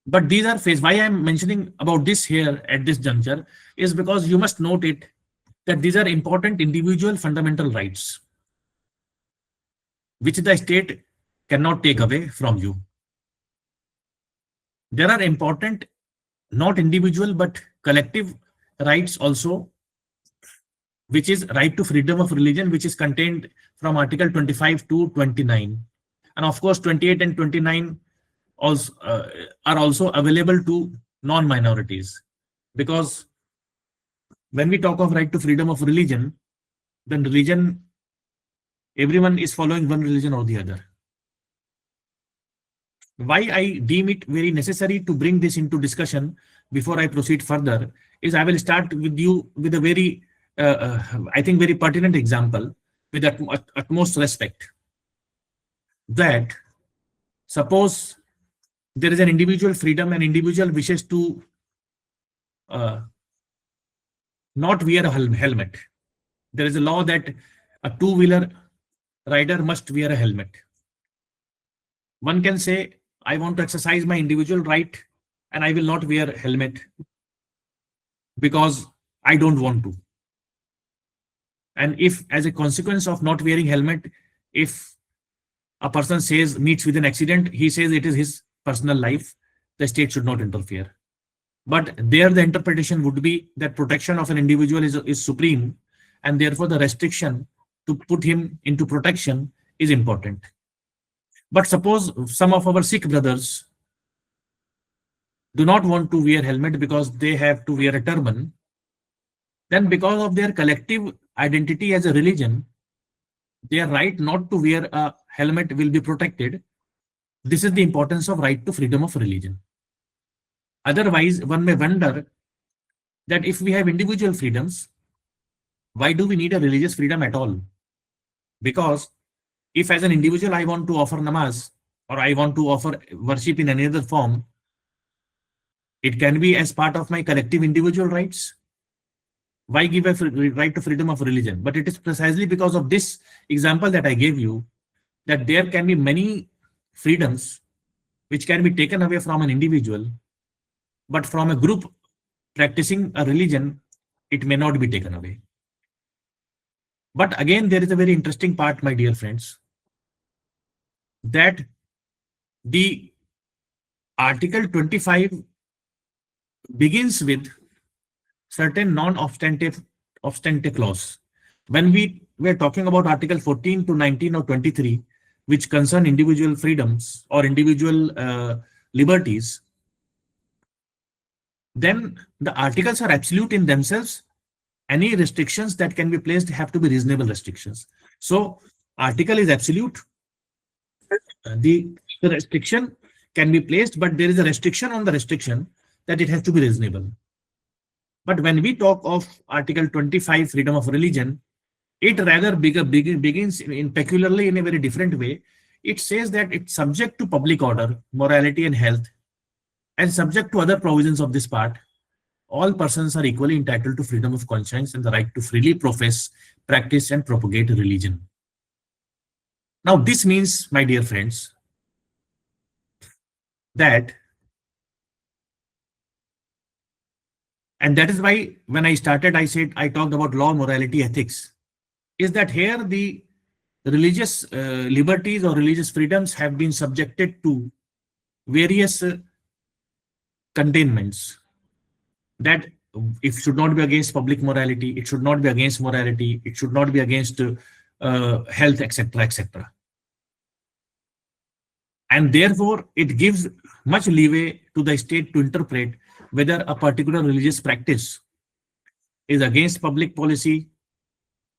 But these are phases. Why I am mentioning about this here at this juncture is because you must note it that these are important individual fundamental rights which the state cannot take away from you. There are important, not individual, but collective rights also, which is right to freedom of religion, which is contained from Article 25 to 29. And of course, 28 and 29 also, are also available to non-minorities, because when we talk of right to freedom of religion, then religion, everyone is following one religion or the other. Why I deem it very necessary to bring this into discussion before I proceed further is I will start with you with a very, I think, very pertinent example with utmost respect. That suppose there is an individual freedom, an individual wishes to not wear a helmet. There is a law that a two-wheeler rider must wear a helmet. One can say, I want to exercise my individual right and I will not wear a helmet because I don't want to. And if, as a consequence of not wearing helmet, if a person meets with an accident, he says it is his personal life, the state should not interfere. But there the interpretation would be that protection of an individual is supreme, and therefore the restriction to put him into protection is important. But suppose some of our Sikh brothers do not want to wear helmet because they have to wear a turban, then because of their collective identity as a religion, their right not to wear a helmet will be protected. This is the importance of right to freedom of religion. Otherwise, one may wonder that if we have individual freedoms, why do we need a religious freedom at all? Because if as an individual I want to offer namaz or I want to offer worship in any other form, it can be as part of my collective individual rights. Why give a right to freedom of religion? But it is precisely because of this example that I gave you that there can be many freedoms which can be taken away from an individual, but from a group practicing a religion, it may not be taken away. But again, there is a very interesting part, my dear friends, that the Article 25 begins with certain non-obstantive clause. When we were talking about Article 14 to 19 or 23, which concern individual freedoms or individual liberties, then the articles are absolute in themselves. Any restrictions that can be placed have to be reasonable restrictions. So article is absolute. The restriction can be placed, but there is a restriction on the restriction that it has to be reasonable. But when we talk of Article 25, freedom of religion, it rather begins in peculiarly in a very different way. It says that it's subject to public order, morality and health, and subject to other provisions of this part. All persons are equally entitled to freedom of conscience and the right to freely profess, practice and propagate religion. Now this means, my dear friends, that, and that is why when I started, I said I talked about law, morality, ethics, is that here the religious liberties or religious freedoms have been subjected to various containments. That it should not be against public morality, it should not be against morality, it should not be against health, etc., etc. And therefore, it gives much leeway to the state to interpret whether a particular religious practice is against public policy,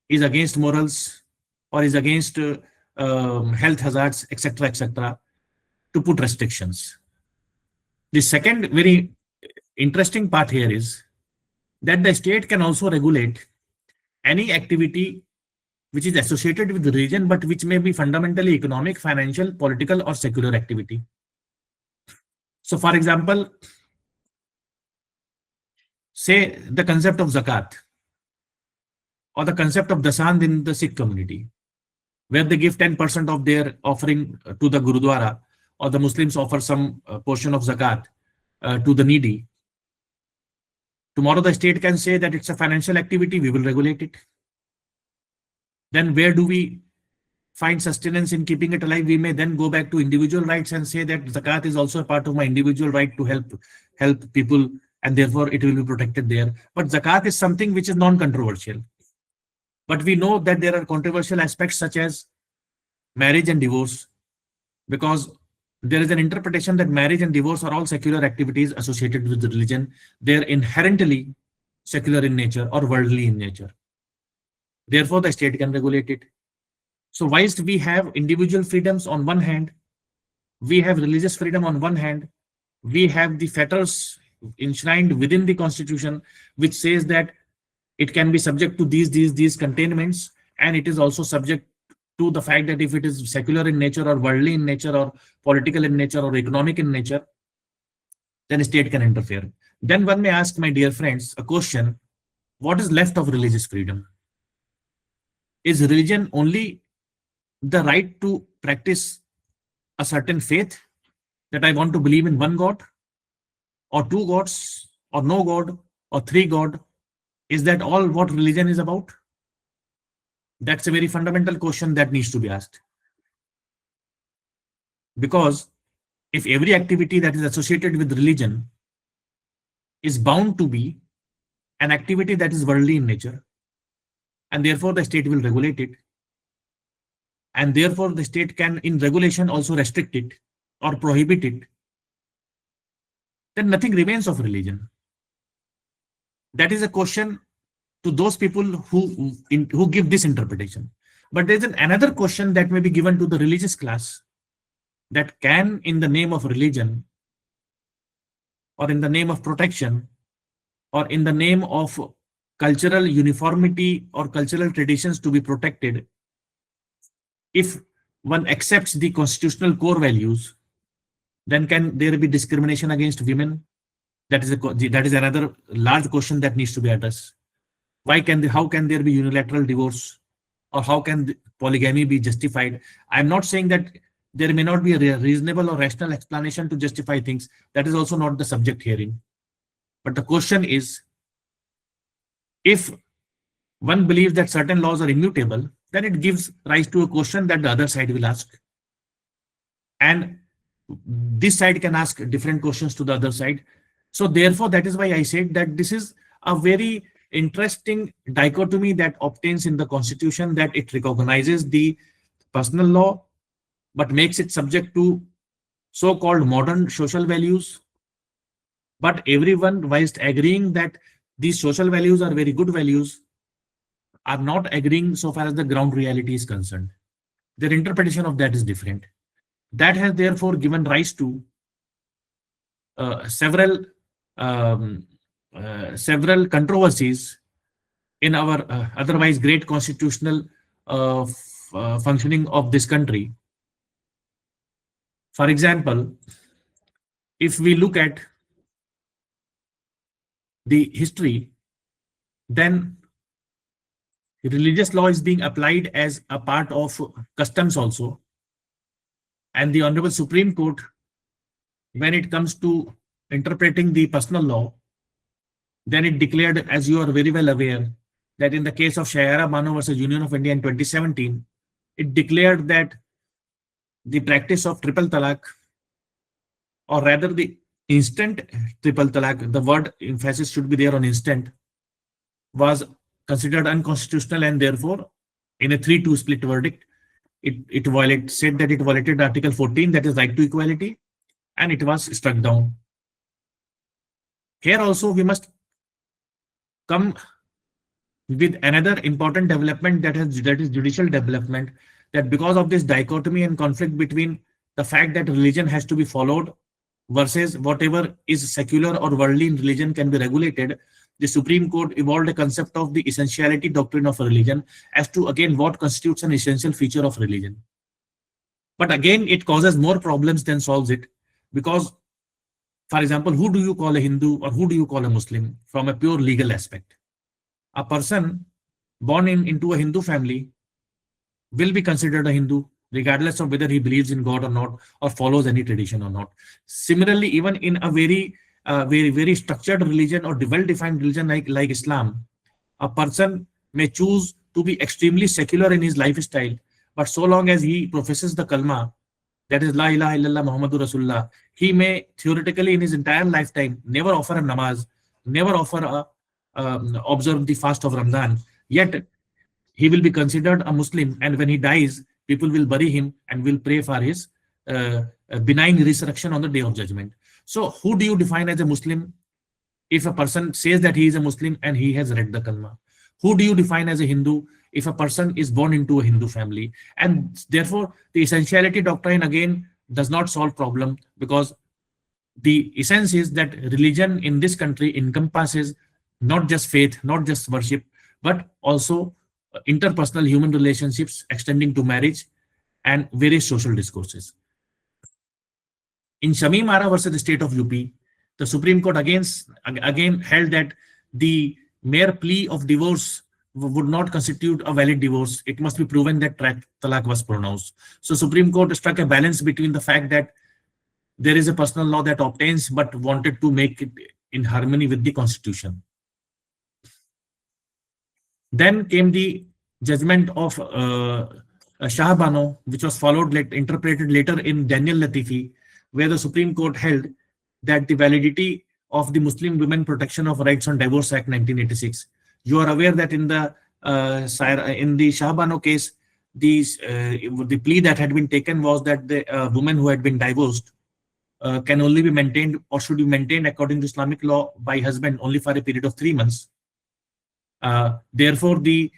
is against morals, or is against health hazards, etc., etc., to put restrictions. The second very interesting part here is that the state can also regulate any activity which is associated with religion, but which may be fundamentally economic, financial, political, or secular activity. So, for example, say the concept of zakat or the concept of dasand in the Sikh community, where they give 10% of their offering to the Gurudwara, or the Muslims offer some portion of zakat to the needy. Tomorrow the state can say that it's a financial activity, we will regulate it. Then where do we find sustenance in keeping it alive? We may then go back to individual rights and say that zakat is also a part of my individual right to help people, and therefore it will be protected there. But zakat is something which is non-controversial. But we know that there are controversial aspects such as marriage and divorce, because there is an interpretation that marriage and divorce are all secular activities associated with religion. They're inherently secular in nature or worldly in nature. Therefore, the state can regulate it. So whilst we have individual freedoms on one hand, we have religious freedom on one hand, we have the fetters enshrined within the constitution, which says that it can be subject to these containments, and it is also subject to the fact that if it is secular in nature or worldly in nature or political in nature or economic in nature, then a state can interfere. Then one may ask, my dear friends, a question: what is left of religious freedom? Is religion only the right to practice a certain faith, that I want to believe in one God or two gods or no God or three God? Is that all what religion is about? That's a very fundamental question that needs to be asked. Because if every activity that is associated with religion is bound to be an activity that is worldly in nature, and therefore the state will regulate it, and therefore the state can in regulation also restrict it or prohibit it, then nothing remains of religion. That is a question to those people who give this interpretation. But there's another question that may be given to the religious class, that can, in the name of religion, or in the name of protection, or in the name of cultural uniformity or cultural traditions to be protected, if one accepts the constitutional core values, then can there be discrimination against women? That is another large question that needs to be addressed. How can there be unilateral divorce, or how can polygamy be justified? I'm not saying that there may not be a reasonable or rational explanation to justify things. That is also not the subject hearing. But the question is, if one believes that certain laws are immutable, then it gives rise to a question that the other side will ask. And this side can ask different questions to the other side. So therefore, that is why I said that this is a very interesting dichotomy that obtains in the Constitution, that it recognizes the personal law, but makes it subject to so-called modern social values. But everyone, whilst agreeing that these social values are very good values, are not agreeing so far as the ground reality is concerned. Their interpretation of that is different. That has therefore given rise to several controversies in our otherwise great constitutional functioning of this country. For example, if we look at the history, then religious law is being applied as a part of customs also. And the Honorable Supreme Court, when it comes to interpreting the personal law, then it declared, as you are very well aware, that in the case of Shayara Bano versus Union of India in 2017, it declared that the practice of triple talaq, or rather the instant triple talaq, the word emphasis should be there on instant, was considered unconstitutional, and therefore in a 3-2 split verdict, it said that it violated Article 14, that is right to equality, and it was struck down. Here also we must come with another important development, that is judicial development, that because of this dichotomy and conflict between the fact that religion has to be followed versus whatever is secular or worldly in religion can be regulated, the Supreme Court evolved a concept of the essentiality doctrine of a religion as to, again, what constitutes an essential feature of religion. But again, it causes more problems than solves it, because, for example, who do you call a Hindu or who do you call a Muslim from a pure legal aspect? A person born into a Hindu family will be considered a Hindu, regardless of whether he believes in God or not, or follows any tradition or not. Similarly, even in a very structured religion or well-defined religion like Islam, a person may choose to be extremely secular in his lifestyle, but so long as he professes the kalma, that is La ilaha illallah Muhammadur Rasulullah, he may theoretically in his entire lifetime never offer a namaz, never observe the fast of Ramadan, yet he will be considered a Muslim, and when he dies, people will bury him and will pray for his benign resurrection on the Day of Judgment. So who do you define as a Muslim if a person says that he is a Muslim and he has read the Kalma? Who do you define as a Hindu if a person is born into a Hindu family? And therefore, the essentiality doctrine again does not solve problem, because the essence is that religion in this country encompasses not just faith, not just worship, but also interpersonal human relationships extending to marriage and various social discourses. In Shamim Ara versus the state of UP, the Supreme Court again held that the mere plea of divorce would not constitute a valid divorce. It must be proven that talaq was pronounced. So Supreme Court struck a balance between the fact that there is a personal law that obtains, but wanted to make it in harmony with the Constitution. Then came the judgment of Shah Bano, which was interpreted later in Daniel Latifi, where the Supreme Court held that the validity of the Muslim Women Protection of Rights on Divorce Act 1986. You are aware that in the Shah Bano case, the plea that had been taken was that the woman who had been divorced can only be maintained or should be maintained according to Islamic law by husband only for a period of 3 months. Therefore, the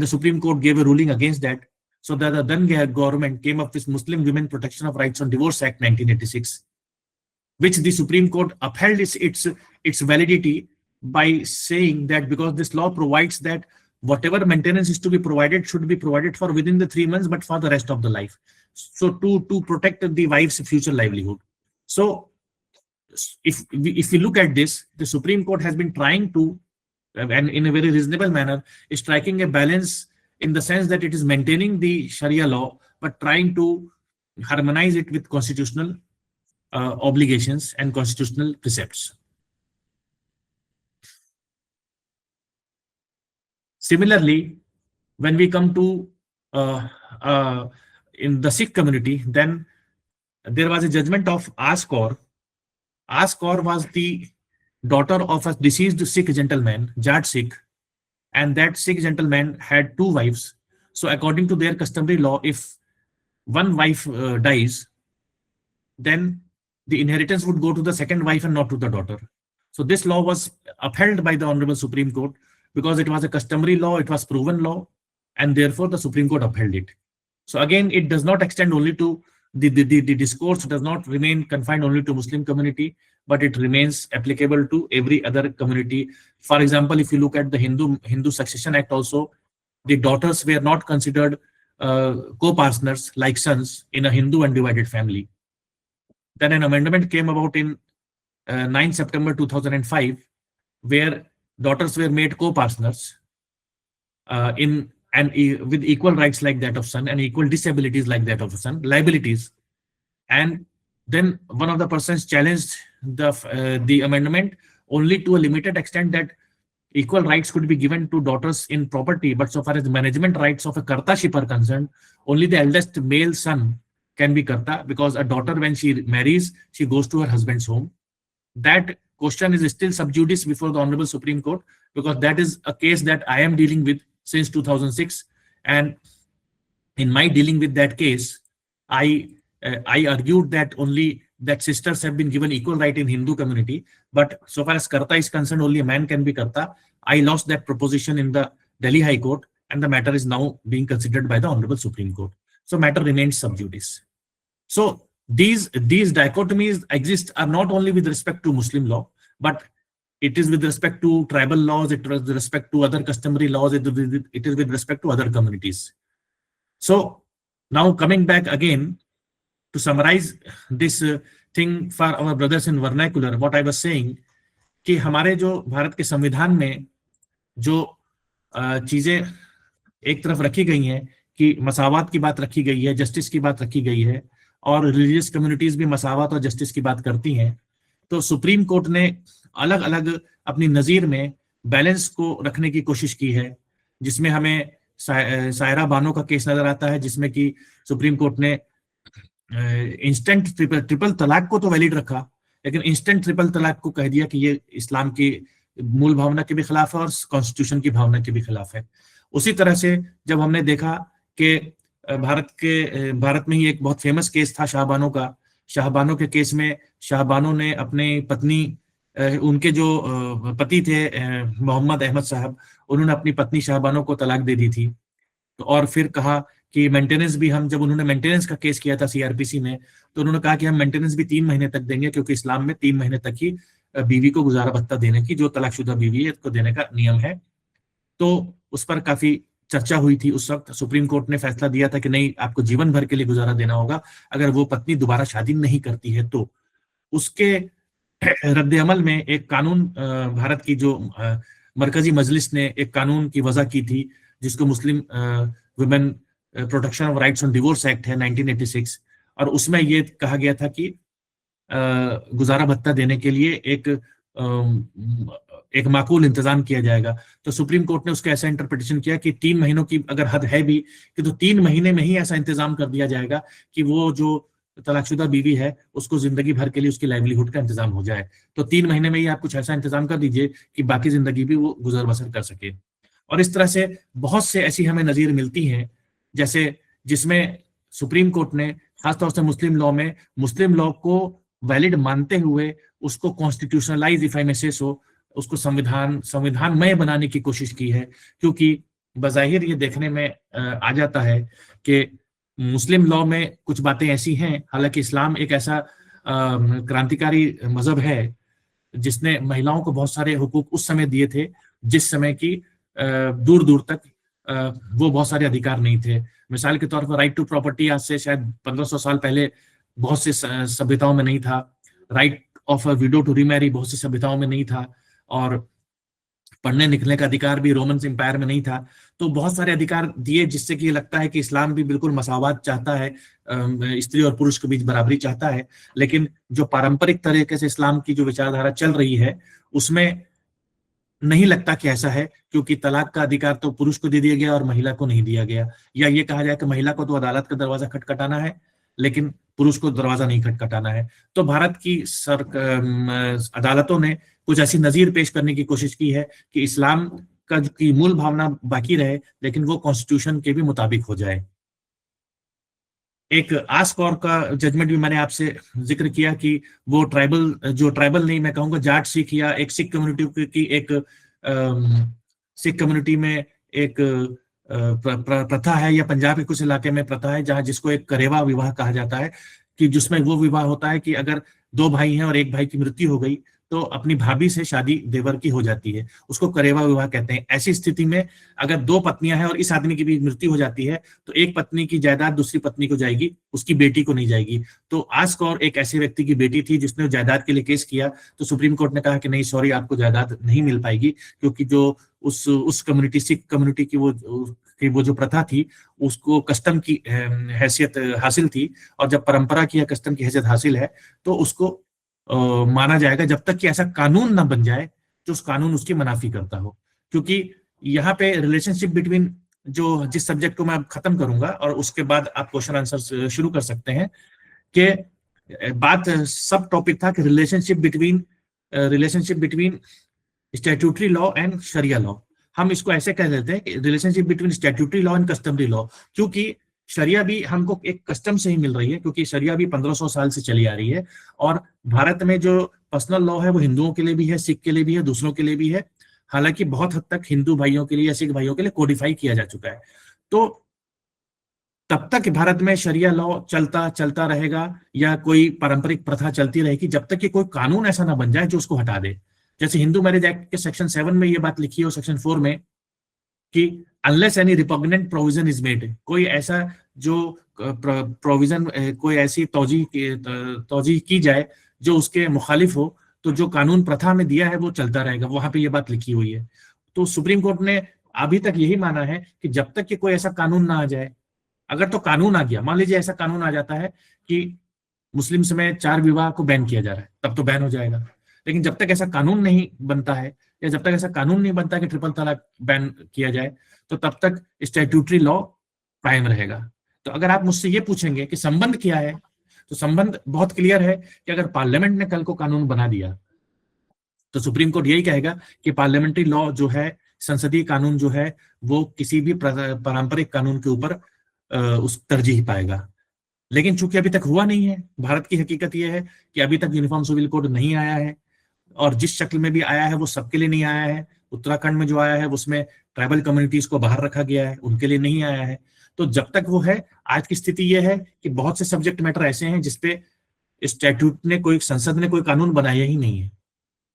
Supreme Court gave a ruling against that. So that the then government came up with Muslim Women Protection of Rights on Divorce Act 1986, which the Supreme Court upheld its validity by saying that because this law provides that whatever maintenance is to be provided should be provided for within the 3 months, but for the rest of the life. so to protect the wife's future livelihood. So if we look at this, the Supreme Court has been trying to, and in a very reasonable manner, is striking a balance in the sense that it is maintaining the Sharia law but trying to harmonize it with constitutional obligations and constitutional precepts. Similarly, when we come to in the Sikh community, then there was a judgment of Aas Kaur. Aas Kaur was the daughter of a deceased Sikh gentleman, Jat Sikh, and that Sikh gentleman had 2 wives. So according to their customary law, if one wife dies, then the inheritance would go to the second wife and not to the daughter. So this law was upheld by the Honorable Supreme Court because it was a customary law, it was proven law, and therefore the Supreme Court upheld it. So again, it does not extend only to the discourse does not remain confined only to Muslim community, but it remains applicable to every other community. For example, if you look at the Hindu Succession Act also, the daughters were not considered co-partners like sons in a Hindu undivided family. Then an amendment came about in 9 September 2005, where daughters were made co-partners with equal rights like that of son and equal disabilities like that of a son, liabilities. And then one of the persons challenged the amendment only to a limited extent, that equal rights could be given to daughters in property, but so far as the management rights of a kartaship are concerned, only the eldest male son can be karta, because a daughter, when she marries, she goes to her husband's home. That question is still sub judice before the Honorable Supreme Court, because that is a case that I am dealing with since 2006. And in my dealing with that case, I argued that only that sisters have been given equal right in Hindu community, but so far as karta is concerned, only a man can be karta. I lost that proposition in the Delhi High Court, and the matter is now being considered by the Honorable Supreme Court. So matter remains sub judice. So these dichotomies exist are not only with respect to Muslim law, but it is with respect to tribal laws, it is with respect to other customary laws, it is with respect to other communities. So now coming back again, to summarize this thing for our brothers in vernacular, what I was saying, कि हमारे जो भारत के संविधान में जो चीजें एक तरफ रखी गई हैं कि मसावत की बात रखी गई है, जस्टिस की बात रखी गई है, और रिलीजियस कम्युनिटीज भी मसावत और जस्टिस की बात करती हैं, तो सुप्रीम कोर्ट ने अलग अलग अपनी नज़ीर में बैलेंस को रखने की कोशिश की है, जिसमें हमें सायरा बानो का केस नजर आता है, जिसमें कि सुप्रीम कोर्ट ने इंस्टेंट ट्रिपल तलाक को तो वैलिड रखा, लेकिन इंस्टेंट ट्रिपल तलाक को कह दिया कि ये इस्लाम की मूल भावना के भी खिलाफ है और कॉन्स्टिट्यूशन की भावना के भी खिलाफ है। उसी तरह से जब हमने देखा कि भारत में ही एक बहुत फेमस केस था शाहबानो का, शाहबानो के केस में शाहबानो ने अपने पत्नी, उनके जो पति थे मोहम्मद अहमद साहब, उन्होंने अपनी पत्नी शाहबानो को तलाक दे दी थी। तो और फिर कहा कि मेंटेनेंस भी हम, जब उन्होंने मेंटेनेंस का केस किया था सीआरपीसी में, तो उन्होंने कहा कि हम मेंटेनेंस भी 3 महीने तक देंगे, क्योंकि इस्लाम में 3 महीने तक ही बीवी को गुजारा भत्ता देने की, जो तलाकशुदा बीवी है, इसको देने का नियम है। तो उस पर काफी चर्चा हुई थी। उस वक्त सुप्रीम कोर्ट ने फैसला दिया था कि नहीं, आपको जीवन भर के लिए गुजारा देना होगा अगर वो पत्नी दोबारा शादी नहीं करती है। तो उसके रद्द अमल में एक कानून, भारत की जो मरकजी मजलिस ने एक कानून की वजह की थी, जिसको Muslim women protection of rights on divorce act है 1986, और उसमें ये कहा गया था कि गुजारा भत्ता देने के लिए एक माकूल इंतजाम किया जाएगा। तो सुप्रीम कोर्ट ने उसका ऐसा इंटरप्रिटेशन किया कि 3 महीनों की अगर हद है भी, कि तो 3 महीने में ही ऐसा इंतजाम कर दिया जाएगा कि वो जो तलाकशुदा बीवी है उसको जिंदगी भर के लिए उसकी लाइवलीहुड का इंतजाम हो जाए। तो 3 महीने में ही आप कुछ ऐसा इंतजाम कर दीजिए कि बाकी जिंदगी भी वो गुजर बसर कर सके। और इस तरह से बहुत से ऐसी हमें नज़ीर मिलती हैं, जैसे जिसमें सुप्रीम कोर्ट ने खासतौर से मुस्लिम लॉ में मुस्लिम लॉ को वैलिड मानते हुए उसको कॉन्स्टिट्यूशनलाइज, इफ आई मे से सो, उसको संविधानमय बनाने की कोशिश की है। क्योंकि बज़ाहिर ये देखने में आ जाता है कि मुस्लिम लॉ में कुछ बातें ऐसी हैं, हालांकि इस्लाम एक ऐसा क्रांतिकारी मजहब है जिसने महिलाओं को बहुत सारे हुकूक उस समय दिए थे जिस समय की दूर दूर तक वो बहुत सारे अधिकार नहीं थे। मिसाल के तौर पर राइट टू प्रॉपर्टी आज से शायद 1500 साल पहले बहुत से सभ्यताओं में नहीं था। Right of a widow to remarry बहुत सी सभ्यताओं में नहीं था। और पढ़ने लिखने का अधिकार भी रोमन एम्पायर में नहीं था। तो बहुत सारे अधिकार दिए, जिससे कि ये लगता है कि इस्लाम भी बिल्कुल मसावात चाहता है, स्त्री और पुरुष के बीच बराबरी चाहता है। लेकिन जो पारंपरिक तरीके से इस्लाम की जो विचारधारा चल रही है उसमें नहीं लगता कि ऐसा है, क्योंकि तलाक का अधिकार तो पुरुष को दे दिया गया और महिला को नहीं दिया गया। या ये कहा जाए कि महिला को तो अदालत का दरवाजा खटखटाना है, लेकिन पुरुष को दरवाजा नहीं खटखटाना है। तो भारत की अदालतों ने कुछ ऐसी नजीर पेश करने की कोशिश की है कि इस्लाम का की मूल भावना बाकी रहे, लेकिन वो कॉन्स्टिट्यूशन के भी मुताबिक हो जाए। एक आस्क और का जजमेंट भी मैंने आपसे जिक्र किया कि वो ट्राइबल नहीं, मैं कहूंगा जाट सिख या एक सिख कम्युनिटी की एक सिख कम्युनिटी में एक प्रथा है, या पंजाब के कुछ इलाके में प्रथा है जहां जिसको एक करेवा विवाह कहा जाता है, कि जिसमें वो विवाह होता है कि अगर दो भाई हैं और एक भाई की मृत्यु हो गई तो अपनी भाभी से शादी देवर की हो जाती है, उसको करेवा विवाह कहते हैं। ऐसी स्थिति में अगर दो पत्नियां हैं और इस आदमी की भी मृत्यु हो जाती है तो एक पत्नी की जायदाद दूसरी पत्नी को जाएगी, उसकी बेटी को नहीं जाएगी। तो आज कौर एक ऐसे व्यक्ति की बेटी थी जिसने जायदाद के लिए केस किया, तो सुप्रीम कोर्ट ने कहा कि नहीं सॉरी, आपको जायदाद नहीं मिल पाएगी, क्योंकि जो उस कम्युनिटी सिख कम्युनिटी की वो जो प्रथा थी उसको कस्टम की हैसियत हासिल थी, और जब परंपरा की या कस्टम की हैसियत हासिल है तो उसको माना जाएगा जब तक कि ऐसा कानून ना बन जाए जो उस कानून उसकी मनाफी करता हो। क्योंकि यहाँ पे रिलेशनशिप बिटवीन, जो जिस सब्जेक्ट को मैं अब खत्म करूंगा और उसके बाद आप क्वेश्चन आंसर शुरू कर सकते हैं, कि बात सब टॉपिक था कि relationship between statutory law and sharia law. हम इसको ऐसे कह देते हैं कि relationship between statutory law and customary law, क्योंकि शरिया भी हमको एक कस्टम से ही मिल रही है, क्योंकि शरिया भी 1500 साल से चली आ रही है। और भारत में जो पर्सनल लॉ है वो हिंदुओं के लिए भी है, सिख के लिए भी है, दूसरों के लिए भी है। हालांकि बहुत हद तक हिंदू भाइयों के लिए या सिख भाइयों के लिए कोडिफाई किया जा चुका है। तो तब तक भारत में शरिया लॉ चलता चलता रहेगा, या कोई पारंपरिक प्रथा चलती रहेगी, जब तक कि कोई कानून ऐसा ना बन जाए जो उसको हटा दे। जैसे हिंदू मैरिज एक्ट के सेक्शन 7 में ये बात लिखी है और सेक्शन 4 में कि unless any repugnant provision is made, कोई ऐसा जो प्रोविजन, कोई ऐसी तौजीह की जाए जो उसके मुखालिफ हो, तो जो कानून प्रथा में दिया है वो चलता रहेगा। वहां पे ये बात लिखी हुई है। तो सुप्रीम कोर्ट ने अभी तक यही माना है कि जब तक कि कोई ऐसा कानून ना आ जाए, अगर तो कानून आ गया, मान लीजिए ऐसा कानून आ जाता है कि मुस्लिम्स में 4 विवाह को बैन किया जा रहा है, तब तो बैन हो जाएगा। लेकिन जब तक ऐसा कानून नहीं बनता है, या जब तक ऐसा कानून नहीं बनता कि ट्रिपल तलाक बैन किया जाए, तो तब तक स्टैट्यूटरी लॉ कायम रहेगा। तो अगर आप मुझसे ये पूछेंगे कि संबंध क्या है, तो संबंध बहुत क्लियर है कि अगर पार्लियामेंट ने कल को कानून बना दिया तो सुप्रीम कोर्ट यही कहेगा कि पार्लियामेंट्री लॉ जो है, संसदीय कानून जो है, वो किसी भी पारंपरिक कानून के ऊपर उस तरजीह पाएगा। लेकिन चूंकि अभी तक हुआ नहीं है, भारत की हकीकत यह है कि अभी तक यूनिफॉर्म सिविल कोड नहीं आया है, और जिस शक्ल में भी आया है वो सबके लिए नहीं आया है। उत्तराखंड में जो आया है उसमें ट्राइबल कम्युनिटीज को बाहर रखा गया है, उनके लिए नहीं आया है। तो जब तक वो है, आज की स्थिति यह है कि बहुत से सब्जेक्ट मैटर ऐसे हैं जिसपे स्टैट्यूट ने संसद ने कोई कानून बनाया ही नहीं है।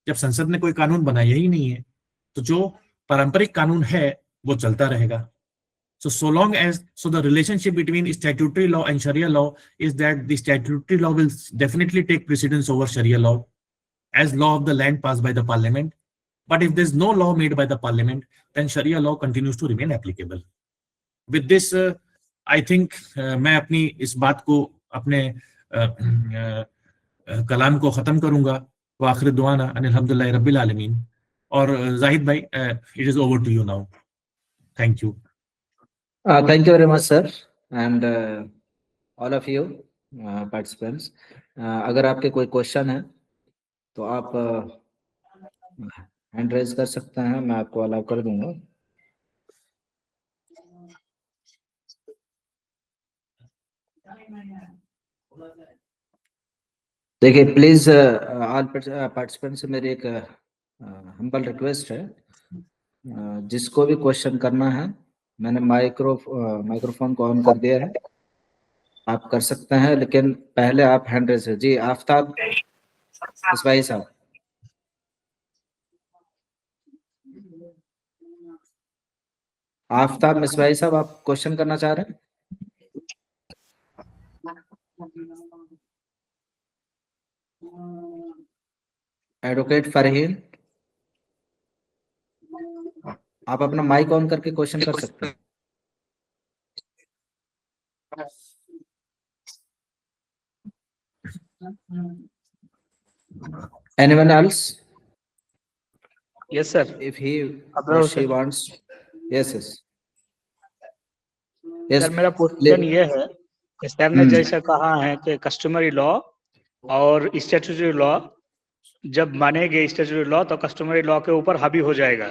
जब संसद ने कोई कानून बनाया ही नहीं है, तो जो पारंपरिक कानून है वो चलता रहेगा। So long as the relationship between statutory law and Sharia law is that the statutory law will definitely take precedence over Sharia law as law of the land passed by the parliament. But if there's no law made by the parliament, then Sharia law continues to remain applicable. With this, I think मैं अपनी इस बात को, अपने कलाम को खत्म करूंगा। व आखिर दुआना अनिल रब्बिल आलमीन। और जाहिद भाई, it is over to you now. Thank you. Thank you very much, sir, and all of you participants. अगर आपके कोई क्वेश्चन है तो आप हैंड रेज कर सकते हैं, मैं आपको अलाउ कर दूंगा। देखिए, प्लीज ऑल पार्टिसिपेंट्स से मेरी एक हम्बल रिक्वेस्ट है, जिसको भी क्वेश्चन करना है, मैंने माइक्रोफोन को ऑन कर दिया है, आप कर सकते हैं, लेकिन पहले आप हैंड रेज है। जी आफ्ताब इस्माइल साहब। आफ्ताब मिसबाई साहब, आप क्वेश्चन करना चाह रहे हैं? एडवोकेट फरहीन, आप अपना माइक ऑन करके क्वेश्चन कर सकते हैं। Anyone else? Yes, sir. If he Abrar or she Hussain. wants, yes, yes. Yes, sir मेरा क्वेश्चन ये है कि सर ने जैसा कहा है कि कस्टमरी लॉ और स्टैट्यूटरी लॉ जब मानेंगे स्टैट्यूटरी लॉ तो कस्टमरी लॉ के ऊपर हावी हो जाएगा,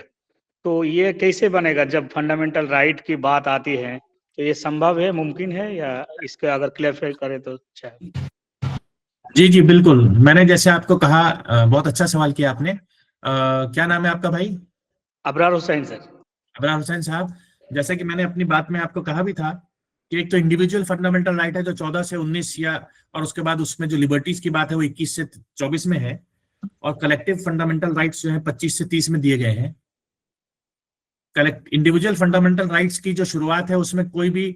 तो ये कैसे बनेगा जब फंडामेंटल राइट की बात आती है? तो ये संभव है, मुमकिन है, या इसके अगर क्लैरिफाई करें तो अच्छा है। जी जी बिल्कुल, मैंने जैसे आपको कहा, बहुत अच्छा सवाल किया आपने। क्या नाम है आपका भाई? अबरार हुसैन सर। अबरार हुसैन साहब, जैसे कि मैंने अपनी बात में आपको कहा भी था कि एक तो इंडिविजुअल फंडामेंटल राइट है जो 14 से 19 या और उसके बाद उसमें जो लिबर्टीज की बात है वो 21 से 24 में है, और कलेक्टिव फंडामेंटल राइट्स जो है 25 से 30 में दिए गए हैं। इंडिविजुअल फंडामेंटल राइट्स की जो शुरुआत है उसमें कोई भी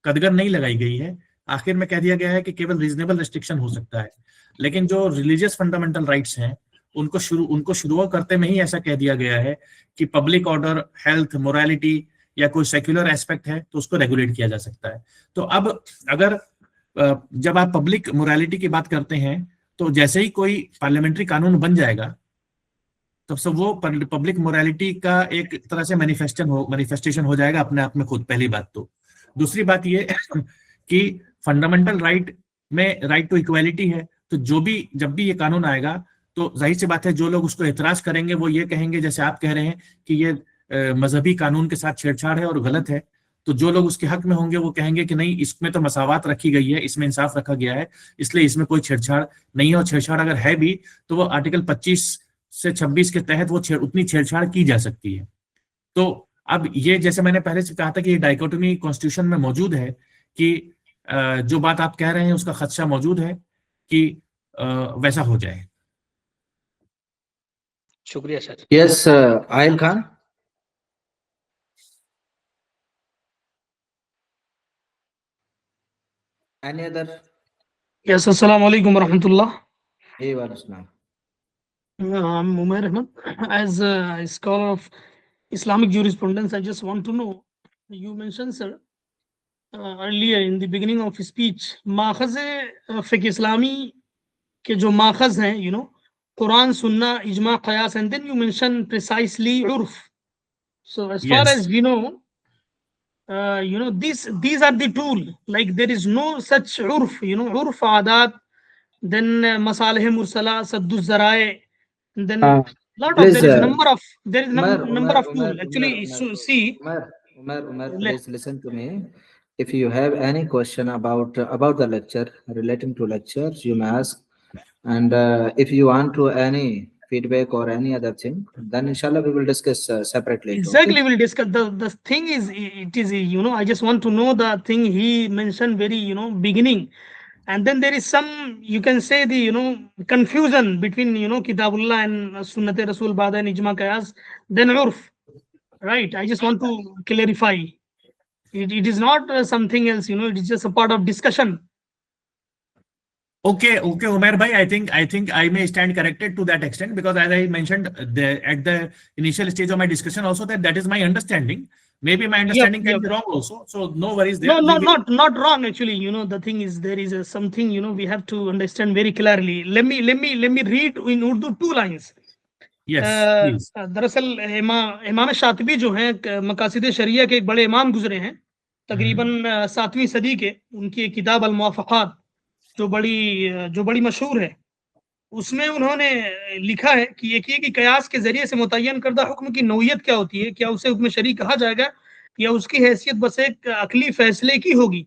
कदगर नहीं लगाई गई है। आखिर में कह दिया गया है कि केवल रीजनेबल रिस्ट्रिक्शन हो सकता है, लेकिन जो रिलीजियस फंडामेंटल राइट्स हैं उनको शुरू करते में ही ऐसा कह दिया गया है कि पब्लिक ऑर्डर, हेल्थ, मोरालिटी या कोई सेक्युलर एस्पेक्ट है तो उसको रेगुलेट किया जा सकता है। तो अब अगर जब आप पब्लिक मोरालिटी की बात करते हैं तो जैसे ही कोई पार्लियामेंट्री कानून बन जाएगा तब सब वो पब्लिक मोरालिटी का एक तरह से मैनिफेस्टेशन हो जाएगा अपने आप में खुद, पहली बात। तो दूसरी बात ये कि फंडामेंटल राइट में राइट टू इक्वालिटी है, तो जब भी ये कानून आएगा तो जाहिर सी बात है जो लोग उसको एतराज करेंगे वो ये कहेंगे, जैसे आप कह रहे हैं कि ये मजहबी कानून के साथ छेड़छाड़ है और गलत है, तो जो लोग उसके हक में होंगे वो कहेंगे कि नहीं, इसमें तो मसावत रखी गई है, इसमें इंसाफ रखा गया है, इसलिए इसमें कोई छेड़छाड़ नहीं है, और छेड़छाड़ अगर है भी तो वो आर्टिकल 25 से 26 के तहत वो उतनी छेड़छाड़ की जा सकती है। तो अब ये जैसे मैंने पहले से कहा था कि ये डाइकोटोमी कॉन्स्टिट्यूशन में मौजूद है कि जो बात आप कह रहे हैं उसका खदशा मौजूद है कि वैसा हो जाए। शुक्रिया sir. Yes, Ail Khan. Any other? Yes, assalamu alaikum warahmatullah. Hey, Warasna. I'm Umair Ahmed. As a scholar of Islamic jurisprudence, I just want to know, you mentioned, sir, earlier in the beginning of his speech, माखज़ फ़िक़्ह इस्लामी के जो माखज़ हैं, Quran, Sunnah, Ijma, Qiyas, and then you mentioned precisely urf. So as far Yes. as we know, these are the tool. Like there is no such urf, urf, adat, then masalih mursala, saddu zarai, and then lot of Please, there is number of Umar, tool. Actually, see, Umar, please listen to me. If you have any question about the lecture, relating to lectures, you may ask. And if you want to any feedback or any other thing, then inshallah we will discuss separately. exactly, Okay? we'll discuss. The thing is, it is, I just want to know the thing he mentioned very, beginning. And then there is some, you can say, the confusion between Kitabullah and Sunnat Rasul Bada and Ijma Qiyas, then Urf, right? I just want to clarify. It is not something else, it is just a part of discussion. Okay, Umair bhai, I think I may stand corrected to that extent, because as I mentioned at the initial stage of my discussion also, that is my understanding. Maybe my understanding can be wrong also, so no worries there. No, not wrong actually. The thing is, there is something we have to understand very clearly. Let me read in Urdu 2 lines. Yes, please. दरअसल इमाम शातिबी जो हैं मकासिद शरिया के एक बड़े इमाम गुजरे हैं, तकरीबन 7वीं सदी के। उनकी एक किताब अल मुवाफ़क़ात जो बड़ी मशहूर है, उसमें उन्होंने लिखा है कि एक ये कि कयास के जरिए से मुतय्यन करदा हुक्म की नौयत क्या होती है, क्या उसे हुक्म शरी कहा जाएगा या उसकी हैसियत बस एक अकली फैसले की होगी।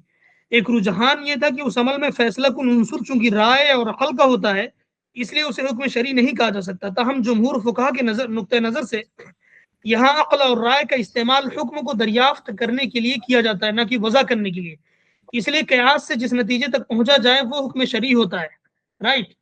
एक रुझान ये था कि उस अमल में फैसला कुन उनसुर चूंकि राय और अक़ल का होता है, इसलिए उसे हुक्म शरी नहीं कहा जा सकता। ताहम जमहूर फुक़हा के नुक्ते नज़र से यहाँ अक़ल और राय का इस्तेमाल हुक्म को दरियाफ्त करने के लिए किया जाता है, ना कि वज़ा करने के लिए। इसलिए कयास से जिस नतीजे तक पहुंचा जाए वो हुक्म शरी होता है, राइट।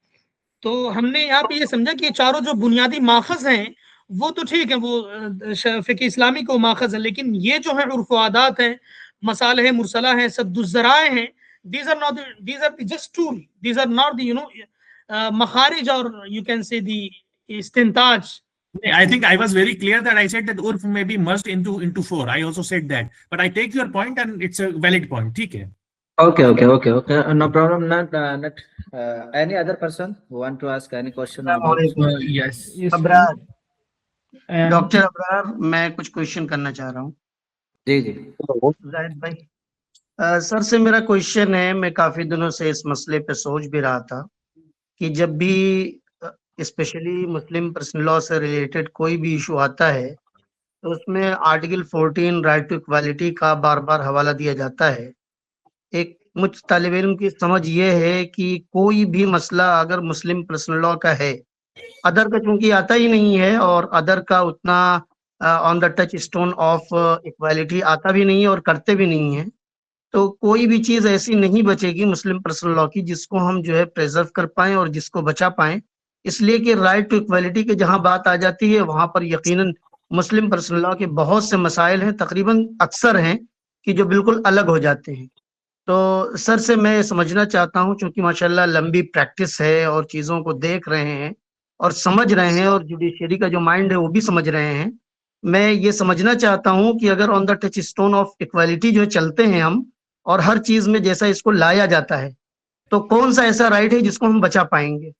तो हमने यहाँ पे ये समझा कि ये चारों जो बुनियादी माखज़ हैं वो तो ठीक है, वो फिक़्ह इस्लामी को माखज़ है, लेकिन ये जो है उर्फ़ व आदात है, मसालिह मुरसला है, सद्दुज़्ज़राए हैं, these are not the, these are just tool, these are not the, you know, makharij, or you can say the istintaj. I think I was very clear that I said that urf may be merged into four. I also said that, but I take your point and it's a valid point. ठीक है. Okay. No problem. Not any other person who want to ask any question about? Yes. Abrar, doctor Abrar, मैं कुछ question करना चाह रहा हूँ। जी। जाहिद भाई, sir से मेरा क्वेश्चन है, मैं काफी दिनों से इस मसले पे सोच भी रहा था कि जब भी स्पेशली मुस्लिम पर्सनल लॉ से रिलेटेड कोई भी इशू आता है तो उसमें आर्टिकल 14 राइट टू इक्वालिटी का बार बार हवाला दिया जाता है। एक मुझ तालिब इल्म की समझ ये है कि कोई भी मसला अगर मुस्लिम पर्सनल लॉ का है, अदर का चूंकि आता ही नहीं है और अदर का उतना on the touch stone of equality आता भी नहीं है और करते भी नहीं है, तो कोई भी चीज ऐसी नहीं बचेगी मुस्लिम पर्सनल लॉ की जिसको हम जो है प्रिजर्व कर पाएं और जिसको बचा पाएं। इसलिए कि राइट टू इक्वालिटी की जहां बात आ जाती है वहां पर यकीनन मुस्लिम पर्सनल लॉ के बहुत से मसाइल हैं, तकरीबन अक्सर हैं कि जो बिल्कुल अलग हो जाते हैं। तो सर से मैं समझना चाहता हूं, चूंकि माशाल्लाह लंबी प्रैक्टिस है और चीजों को देख रहे हैं और समझ रहे हैं और जुडिशरी का जो माइंड है वो भी समझ रहे हैं, मैं ये समझना चाहता हूं कि अगर on the touch stone of equality जो चलते हैं हम और हर चीज में जैसा इसको लाया जाता है, तो कौन सा ऐसा राइट है जिसको हम बचा पाएंगे?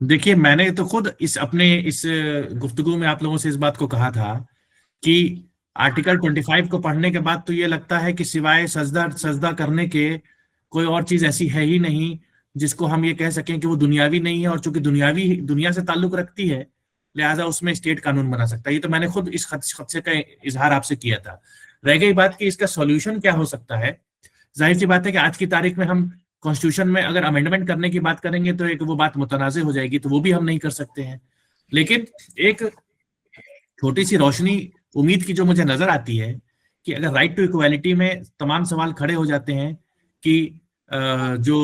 देखिए, मैंने तो खुद इस गुफ्तगू में आप लोगों से इस बात को कहा था कि आर्टिकल 25 को पढ़ने के बाद तो ये लगता है कि सिवाय सजदा करने के कोई और चीज ऐसी है ही नहीं जिसको हम ये कह सकें कि वो दुनियावी नहीं है, और चूंकि दुनिया से ताल्लुक रखती है लिहाजा उसमें स्टेट कानून बना सकता है। ये तो मैंने खुद इस खदशे का इजहार आपसे किया था। रह गई बात कि इसका सॉल्यूशन क्या हो सकता है, जाहिर सी बात है कि आज की तारीख में हम कॉन्स्टिट्यूशन में अगर अमेंडमेंट करने की बात करेंगे तो एक वो बात मुतनाज़े हो जाएगी, तो वो भी हम नहीं कर सकते हैं। लेकिन एक छोटी सी रोशनी उम्मीद की जो मुझे नजर आती है कि अगर राइट टू इक्वालिटी में तमाम सवाल खड़े हो जाते हैं कि जो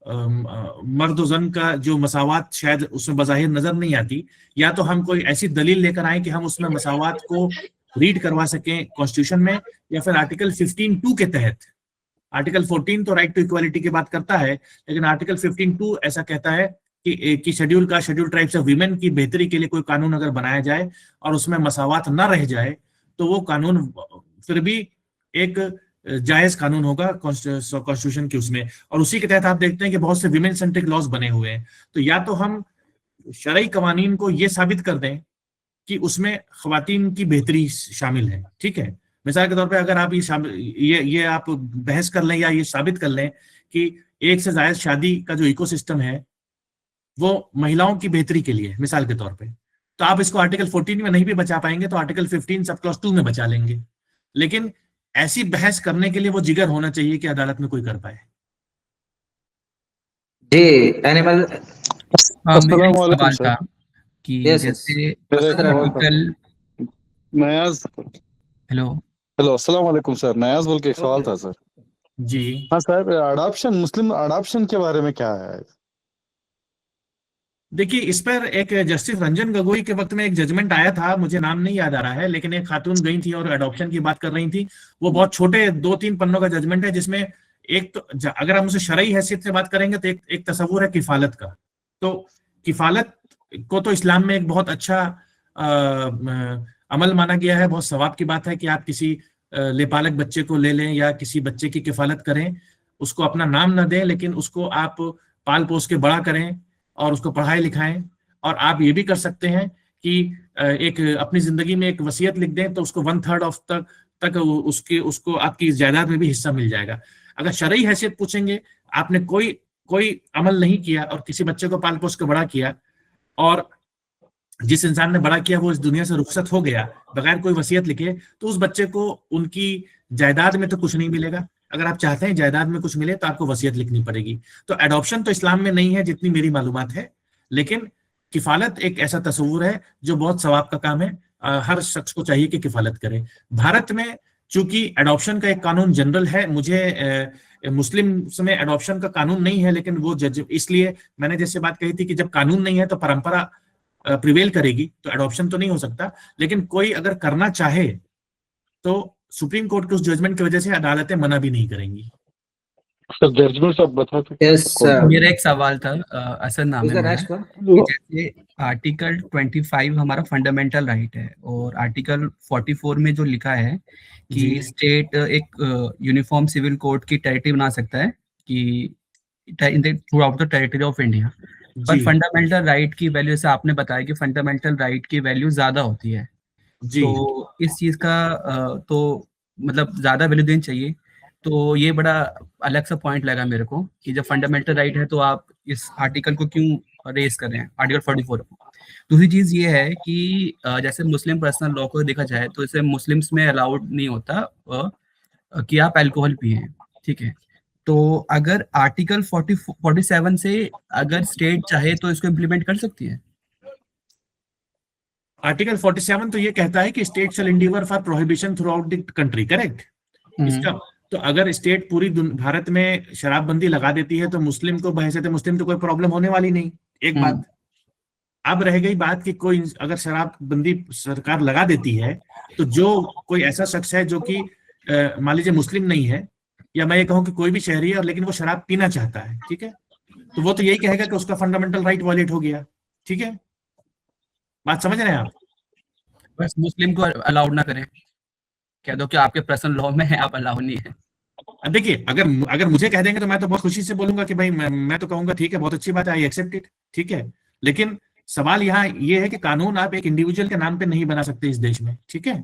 मर्द और जन का जो मसावात शायद उसमें बज़ाहिर नजर नहीं आती, या तो हम कोई ऐसी दलील लेकर आए कि हम उसमें मसावात को रीड करवा सकें कॉन्स्टिट्यूशन में, या फिर आर्टिकल 15(2) के तहत। आर्टिकल 14 तो राइट टू इक्वालिटी की बात करता है, लेकिन आर्टिकल 15(2) ऐसा कहता है कि शेड्यूल ट्राइब्स ऑफ वीमेन की बेहतरी के लिए कोई कानून अगर बनाया जाए और उसमें मसावात न रह जाए तो वो कानून फिर भी एक जायज कानून होगा कॉन्स्टिट्यूशन के उसमें। और उसी के तहत आप देखते हैं कि बहुत से विमेन सेंट्रिक लॉज बने हुए हैं। तो या तो हम शरई कवानीन को ये साबित कर दें कि उसमें खवातीन की बेहतरी शामिल है, ठीक है। मिसाल के तौर पे अगर आप ये आप बहस कर लें या ये साबित कर लें कि एक से ज्यादा शादी का जो इकोसिस्टम है वो महिलाओं की बेहतरी के लिए, मिसाल के तौर पे, तो आप इसको आर्टिकल 14 में नहीं भी बचा पाएंगे तो आर्टिकल 15 सब क्लॉज 2 में बचा लेंगे। लेकिन ऐसी बहस करने के लिए वो जिगर होना चाहिए कि अदालत में कोई कर पाए। जी, एनिमल सवाल था कि जैसे नयाज, हेलो अस्सलाम वालेकुम सर। नयाज बोल के एक सवाल था सर। जी हाँ सर, मुस्लिम अडॉप्शन के बारे में क्या है? देखिए, इस पर एक जस्टिस रंजन गोगोई के वक्त में एक जजमेंट आया था, मुझे नाम नहीं याद आ रहा है, लेकिन एक खातून गई थी और अडॉप्शन की बात कर रही थी। वो बहुत छोटे 2-3 पन्नों का जजमेंट है, जिसमें एक तो अगर हम उसे शरई हैसियत से बात करेंगे तो एक तस्वुर है किफालत का। तो किफालत को तो इस्लाम में एक बहुत अच्छा अमल माना गया है। बहुत सवाब की बात है कि आप किसी लेपालक बच्चे को ले लें या किसी बच्चे की किफालत करें, उसको अपना नाम न दें लेकिन उसको आप पाल पोस के बड़ा करें और उसको पढ़ाई लिखाएं। और आप ये भी कर सकते हैं कि एक अपनी जिंदगी में एक वसीयत लिख दें तो उसको 1/3 ऑफ तक उसको आपकी जायदाद में भी हिस्सा मिल जाएगा। अगर शरई हैसियत पूछेंगे, आपने कोई अमल नहीं किया और किसी बच्चे को पाल पोस के बड़ा किया और जिस इंसान ने बड़ा किया वो इस दुनिया से रुखसत हो गया बगैर कोई वसीयत लिखे, तो उस बच्चे को उनकी जायदाद में तो कुछ नहीं मिलेगा। अगर आप चाहते हैं जायदाद में कुछ मिले तो आपको वसीयत लिखनी पड़ेगी। तो एडॉप्शन तो इस्लाम में नहीं है जितनी मेरी मालूमात है, लेकिन किफालत एक ऐसा तस्वुर है जो बहुत सवाब का काम है। हर शख्स को चाहिए कि किफालत करे। भारत में चूंकि एडॉप्शन का एक कानून जनरल है, मुझे मुस्लिम में एडॉप्शन का कानून नहीं है, लेकिन वो इसलिए मैंने जैसे बात कही थी कि जब कानून नहीं है तो परंपरा प्रिवेल करेगी, तो एडॉप्शन तो नहीं हो सकता। लेकिन कोई अगर करना चाहे तो सुप्रीम कोर्ट के उस जजमेंट की वजह से अदालतें मना भी नहीं करेंगी। सर जजमेंट आप बता सकते Yes, मेरा एक सवाल था असद नाम who's है the मेरा, next one? कि जैसे आर्टिकल 25 हमारा फंडामेंटल राइट है और आर्टिकल 44 में जो लिखा है कि जी। स्टेट एक यूनिफॉर्म सिविल कोड की टेरिटरी बना सकता है कि through out the territory of India, पर जी फंडामेंटल राइट की वैल्यू, से आपने बताया कि फंडामेंटल राइट की वैल्यू ज्यादा होती है, जी तो इस चीज का तो मतलब ज्यादा वैल्यू देनी चाहिए। तो ये बड़ा अलग सा पॉइंट लगा मेरे को कि जब फंडामेंटल राइट है तो आप इस आर्टिकल को क्यों रेस कर रहे हैं, आर्टिकल 44 को। दूसरी चीज ये है कि जैसे मुस्लिम पर्सनल लॉ को देखा जाए तो इसे मुस्लिम्स में अलाउड नहीं होता कि आप अल्कोहल पिए, ठीक है। तो अगर आर्टिकल 47 से अगर स्टेट चाहे तो इसको इम्प्लीमेंट कर सकती है। आर्टिकल 47 तो ये कहता है कि state shall endeavour for prohibition through out the country, correct. इसका तो अगर स्टेट पूरी भारत में शराबबंदी लगा देती है तो मुस्लिम को बहैसियत मुस्लिम तो कोई प्रॉब्लम होने वाली नहीं, एक बात। अब रह गई बात कि कोई अगर शराबबंदी सरकार लगा देती है तो जो कोई ऐसा शख्स है जो कि मान लीजिए मुस्लिम नहीं है, या मैं ये कहूँ कि कोई भी शहरी है और लेकिन वो शराब पीना चाहता है, ठीक है, तो वो तो यही कहेगा कि उसका फंडामेंटल राइट वायलेट हो गया, ठीक है। बात समझ रहे हैं आप? बस मुस्लिम को अलाउड ना करें, कह दो कि आपके पर्सनल लॉ में है, आप अलाउड नहीं है। देखिए, अगर मुझे कह देंगे तो मैं तो बहुत खुशी से बोलूंगा कि भाई मैं तो कहूंगा ठीक है, बहुत अच्छी बात है, आई एक्सेप्ट इट, ठीक है। लेकिन सवाल यहाँ ये है कि कानून आप एक इंडिविजुअल के नाम पे नहीं बना सकते इस देश में, ठीक है।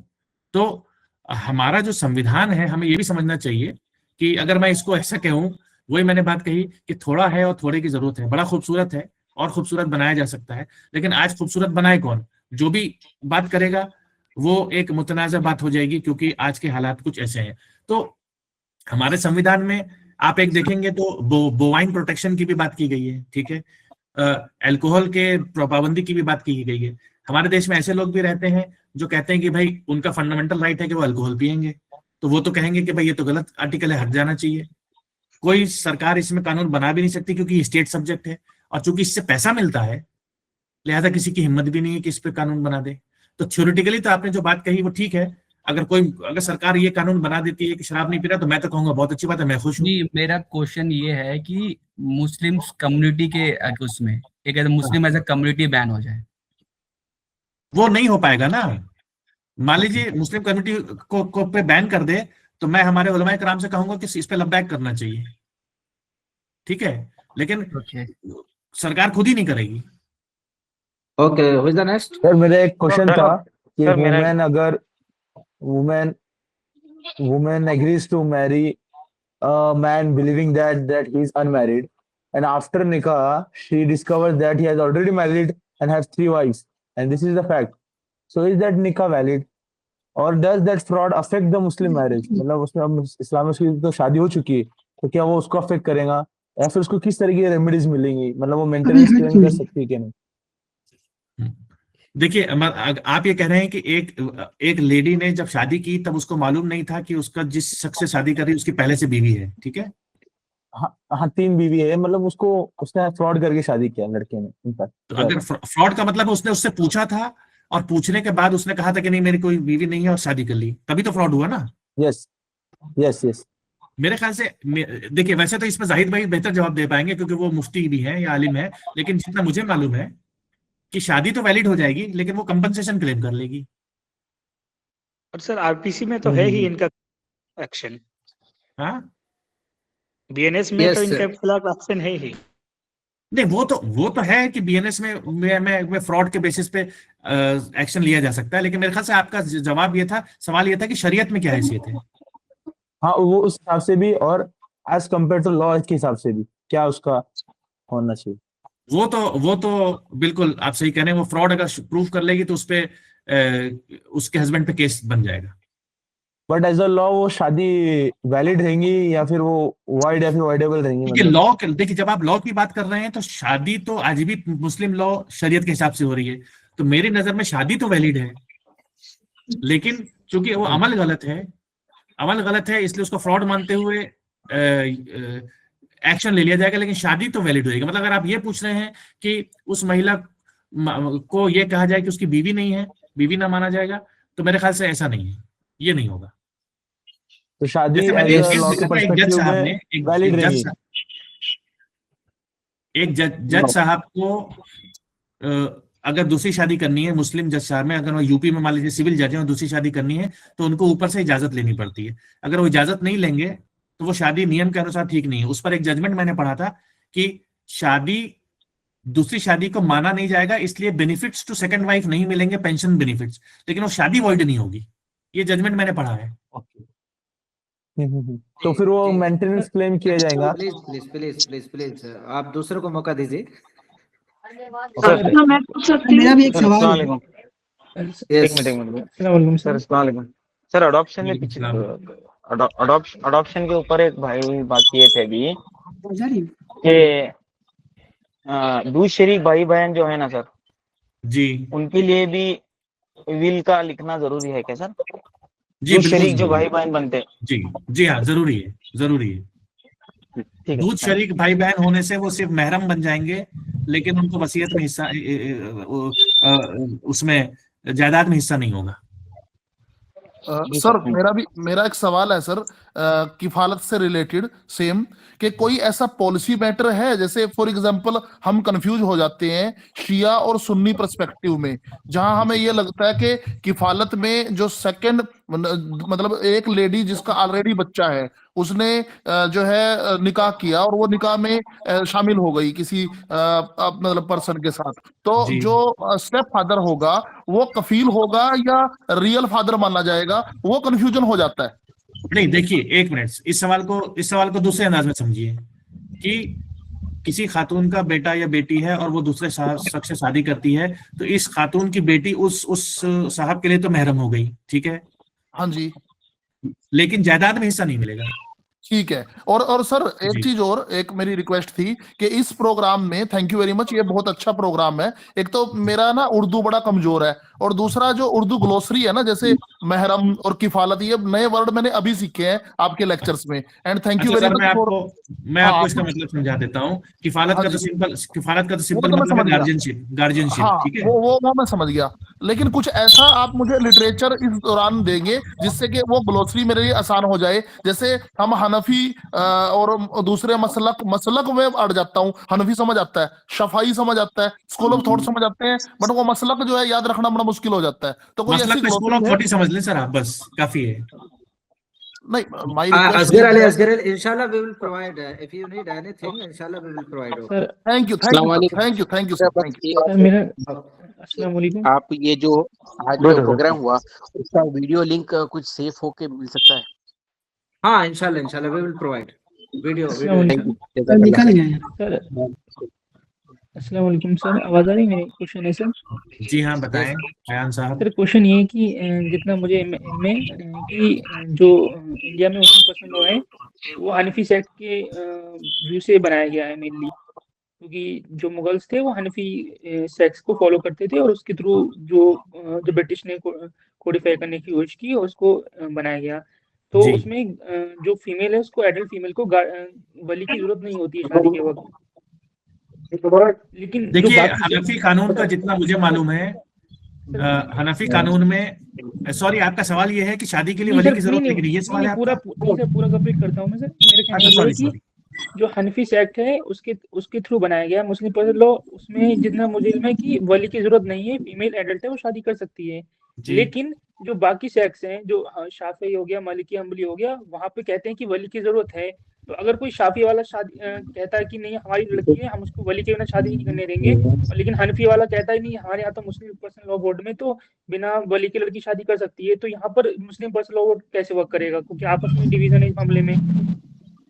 तो हमारा जो संविधान है, हमें ये भी समझना चाहिए कि अगर मैं इसको ऐसा कहूँ, वही मैंने बात कही कि थोड़ा है और थोड़े की जरूरत है, बड़ा खूबसूरत है और खूबसूरत बनाया जा सकता है, लेकिन आज खूबसूरत बनाए कौन? जो भी बात करेगा वो एक मुतनाज़ा बात हो जाएगी, क्योंकि आज के हालात कुछ ऐसे हैं। तो हमारे संविधान में आप एक देखेंगे तो बोवाइन प्रोटेक्शन की भी बात की गई है, ठीक है, अल्कोहल के पाबंदी की भी बात की गई है। हमारे देश में ऐसे लोग भी रहते हैं जो कहते हैं कि भाई उनका फंडामेंटल राइट है कि वो अल्कोहल पिएंगे, तो वो तो कहेंगे कि भाई ये तो गलत आर्टिकल है, हट जाना चाहिए। कोई सरकार इसमें कानून बना भी नहीं सकती क्योंकि ये स्टेट सब्जेक्ट है, और चूंकि इससे पैसा मिलता है लिहाजा किसी की हिम्मत भी नहीं है कि इस पे कानून बना दे। तो थ्योरेटिकली तो आपने जो बात कही वो ठीक है, अगर सरकार ये कानून बना देती है कि शराब नहीं पी रहा, तो मैं तो कहूंगा बहुत अच्छी बात है, मैं खुश हूँ। नहीं, मेरा क्वेश्चन ये है कि मुस्लिम कम्युनिटी के उसमें एक Muslim as a community ban हो जाए, वो नहीं हो पाएगा ना। मान लीजिए मुस्लिम कम्युनिटी को पे बैन कर दे, तो मैं हमारे उलमाए कराम से कहूंगा कि इस पे लबैक करना चाहिए, ठीक है, लेकिन सरकार खुद ही नहीं करेगी। Okay, who is the next? Sir मेरा एक क्वेश्चन था कि सर, मेरा- वुमेन अगर woman agrees to marry a man believing that he is unmarried, and after nikah she discovers that he has already married and has 3 wives, and this is the fact. So is that nikah valid, or does that fraud affect the Muslim marriage? मतलब उसमें अब इस्लाम में उसकी तो शादी हो चुकी है, तो क्या वो उसको अफेक्ट करेगा, या फिर उसको किस तरह की रेमेडीज मिलेंगी, मतलब वो मेंटेनेंस क्लेम कर सकती है कि नहीं? देखिए, आप ये कह रहे हैं कि एक लेडी ने जब शादी की तब उसको मालूम नहीं था कि उसका जिस शख्स से शादी कर रही है उसकी पहले से बीवी है, ठीक है। हाँ 3 बीवी है, मतलब उसने फ्रॉड करके शादी किया लड़के ने, इनफैक्ट। तो अगर फ्रॉड का मतलब उसने उससे पूछा था और पूछने के बाद उसने कहा था कि नहीं मेरी कोई बीवी नहीं है और शादी कर ली, तभी तो फ्रॉड हुआ ना। Yes yes yes. मेरे ख्याल से देखिए, वैसे तो इसमें जाहिद भाई बेहतर जवाब दे पाएंगे क्योंकि वो मुफ्ती भी है या आलिम है, लेकिन जितना मुझे मालूम है कि शादी तो वैलिड हो जाएगी लेकिन वो कंपनसेशन क्लेम कर लेगी। और सर आरपीसी में तो है ही इनका एक्शन, हाँ बीएनएस में Yes, तो sir. इनके खिलाफ एक्शन है ही। नहीं, वो तो है कि बीएनएस में फ्रॉड के बेसिस पे एक्शन लिया जा सकता है, लेकिन मेरे ख्याल से आपका जवाब ये था, सवाल ये था कि शरीयत में क्या हैसियत है। हाँ वो उस हिसाब से भी, और एज कम्पेयर टू लॉ के हिसाब से भी क्या उसका होना चाहिए। वो तो बिल्कुल आप सही कह रहे हैं, वो फ्रॉड अगर प्रूव कर लेगी तो उस पे उसके हस्बैंड पे केस बन जाएगा। बट एज अ लॉ वो शादी वैलिड रहेंगी या फिर वो वाइड या फिर वाइडेबल रहेंगी? देखिए लॉ, देखिए जब आप लॉ की बात कर रहे हैं तो शादी तो आज भी मुस्लिम लॉ शरीयत के हिसाब से हो रही है, तो मेरी नजर में शादी तो वैलिड है, लेकिन चूंकि वो अमल गलत है इसलिए उसको फ्रॉड मानते हुए एक्शन ले लिया जाएगा, लेकिन शादी तो वैलिड रहेगी। मतलब अगर आप ये पूछ रहे हैं कि उस महिला को ये कहा जाए कि उसकी बीवी नहीं है, बीवी ना माना जाएगा, तो मेरे ख्याल से ऐसा नहीं है, ये नहीं होगा। तो शादी जैसे मैंने एज एक अ केस लॉ के देखा था, एक जज पर्सपेक्टिव साहब में ने वैलिड रहेगी। एक जज साहब को अगर दूसरी शादी करनी है, मुस्लिम जज साहब में, अगर वो यूपी में मान लीजिए सिविल जज है और दूसरी शादी करनी है, तो उनको ऊपर से इजाजत लेनी पड़ती है। अगर वो इजाजत नहीं लेंगे तो वो शादी नियम के अनुसार ठीक नहीं है। उस पर एक जजमेंट मैंने पढ़ा था कि शादी, दूसरी शादी को माना नहीं जाएगा, इसलिए बेनिफिट्स टू सेकंड वाइफ नहीं मिलेंगे, पेंशन बेनिफिट्स, लेकिन वो शादी वॉइड नहीं होगी। ये जजमेंट मैंने पढ़ा है। तो फिर वो मेंटेनेंस क्लेम किया जाएगा। Please please please please please आप दूसरों को मौका दीजिए। मेरा भी एक सवाल है। यस, सर अस्सलाम वालेकुम। सर अडॉप्शन में पीछे अडॉप्शन के ऊपर एक भाई बात किए थे अभी कि दूध शरीक भाई बहन जो है ना सर, जी उनके लिए भी विल का लिखना जरूरी है क्या सर? जी, दूध बिल्कुल शरीक जो जरूरी भाई है। बहन बनते हैं। जी जी हाँ, जरूरी है, जरूरी है। ठीक है दूध शरीक भाई बहन होने से वो सिर्फ महरम बन जाएंगे, लेकिन उनको वसीयत में हिस्सा, उसमें जायदाद में हिस्सा नहीं होगा। सर मेरा एक सवाल है सर, किफालत से रिलेटेड सेम, कि कोई ऐसा पॉलिसी मैटर है, जैसे फॉर एग्जांपल हम कंफ्यूज हो जाते हैं शिया और सुन्नी पर्सपेक्टिव में, जहां हमें ये लगता है कि किफालत में जो सेकंड, मतलब एक लेडी जिसका ऑलरेडी बच्चा है, उसने जो है निकाह किया और वो निकाह में शामिल हो गई किसी मतलब पर्सन के साथ, तो जी। जो स्टेप फादर होगा वो कफील होगा या रियल फादर माना जाएगा, वो कंफ्यूजन हो जाता है। नहीं, देखिए एक मिनट, इस सवाल को दूसरे अंदाज में समझिए कि किसी खातून का बेटा या बेटी है और वो दूसरे शख्स से शादी करती है, तो इस खातून की बेटी उस साहब के लिए तो महरम हो गई, ठीक है, हाँ जी, लेकिन जायदाद में हिस्सा नहीं मिलेगा। ठीक है। और सर एक जी। चीज और, एक मेरी रिक्वेस्ट थी कि इस प्रोग्राम में, थैंक यू वेरी मच, ये बहुत अच्छा प्रोग्राम है। एक तो मेरा ना उर्दू बड़ा कमजोर है, और दूसरा जो उर्दू ग्लोसरी है ना, जैसे महरम और किफालत, ये नए वर्ड मैंने अभी सीखे हैं आपके लेक्चर्स में, एंड थैंक यू अच्छा वेरी सर, मच फॉर। मैं आपको इसका मतलब समझा देता हूँ। किफालत हाँ का तो जी, सिंपल वो तो मैं मतलब है समझ गया। गार्जियनशिप, हाँ, ठीक है। वो मैं समझ गया, लेकिन कुछ ऐसा आप मुझे लिटरेचर इस दौरान देंगे जिससे कि वो ग्लोसरी मेरे लिए आसान हो जाए। जैसे हम हनफी और दूसरे मसलक में अड़ जाता हूँ। हनफी समझ आता है, शफाई समझ आता है, स्कूल ऑफ थॉट समझ आते हैं, बट वो मसलक जो है याद रखना बड़ा मुश्किल हो जाता है। तो कोई ऐसी मसलक को स्कूल ऑफ ग्लोसरी है? थॉट ही समझ लें सर आप, बस काफी है। नहीं, my request Asghar Ali, inshallah we will provide. If you need anything, inshallah we will provide. Okay. Thank you sir, thank you thank you sir मेरा अस्सलाम वालेकुम। आप ये जो आज जो प्रोग्राम हुआ उसका वीडियो लिंक कुछ सेफ होके मिल सकता है? हाँ, inshallah we will provide video. Sir निकल गए सर अस्सलाम वालेकुम सर, आवाज आ रही है? मेरी क्वेश्चन है सर। जी हाँ, बताएं बयान साहब। सर क्वेश्चन ये है कि जितना मुझे इनमें कि जो इंडिया में मुस्लिम पर्सन लॉ है वो हनफी सेक्ट के व्यू से बनाया गया है मेनली, क्योंकि जो मुगल्स थे वो हनफी सेक्ट्स को फॉलो करते थे और उसके थ्रू जो ब्रिटिश ने कोडिफाई करने की कोशिश की और उसको बनाया गया। तो जी। उसमें जो फीमेल है उसको, एडल्ट फीमेल को वली की जरूरत नहीं होती है शादी के वक्त। लेकिन जो देखिए, बाकी हनफी कानून का जितना मुझे मालूम है, हनफी कानून में, सॉरी आपका सवाल ये है कि शादी के लिए वली की जरूरत नहीं, ये सवाल है पूरा कंप्लीट करता हूँ मैं सर। मेरे कहने का ये है कि जो हनफी सेक्ट है उसके थ्रू बनाया गया मुस्लिम पर्सन लॉ, उसमें जितना मुझे इल्म है कि वली की जरूरत नहीं है, फीमेल एडल्ट है वो शादी कर सकती है। लेकिन जो बाकी सेक्ट्स हैं, जो शाफी हो गया, मालिकी, हम्बली हो गया, वहां पे कहते हैं कि वली की जरूरत है। तो अगर कोई शाफी वाला शादी कहता है कि नहीं हमारी लड़की है, हम उसको वली के बिना शादी नहीं करने देंगे, लेकिन हनफी वाला कहता है नहीं हमारे यहाँ तो मुस्लिम पर्सन लॉ बोर्ड में तो बिना वली के लड़की शादी कर सकती है, तो यहाँ पर मुस्लिम पर्सन लॉ बोर्ड कैसे वर्क करेगा? क्योंकि आपस में डिवीजन है इस मामले में।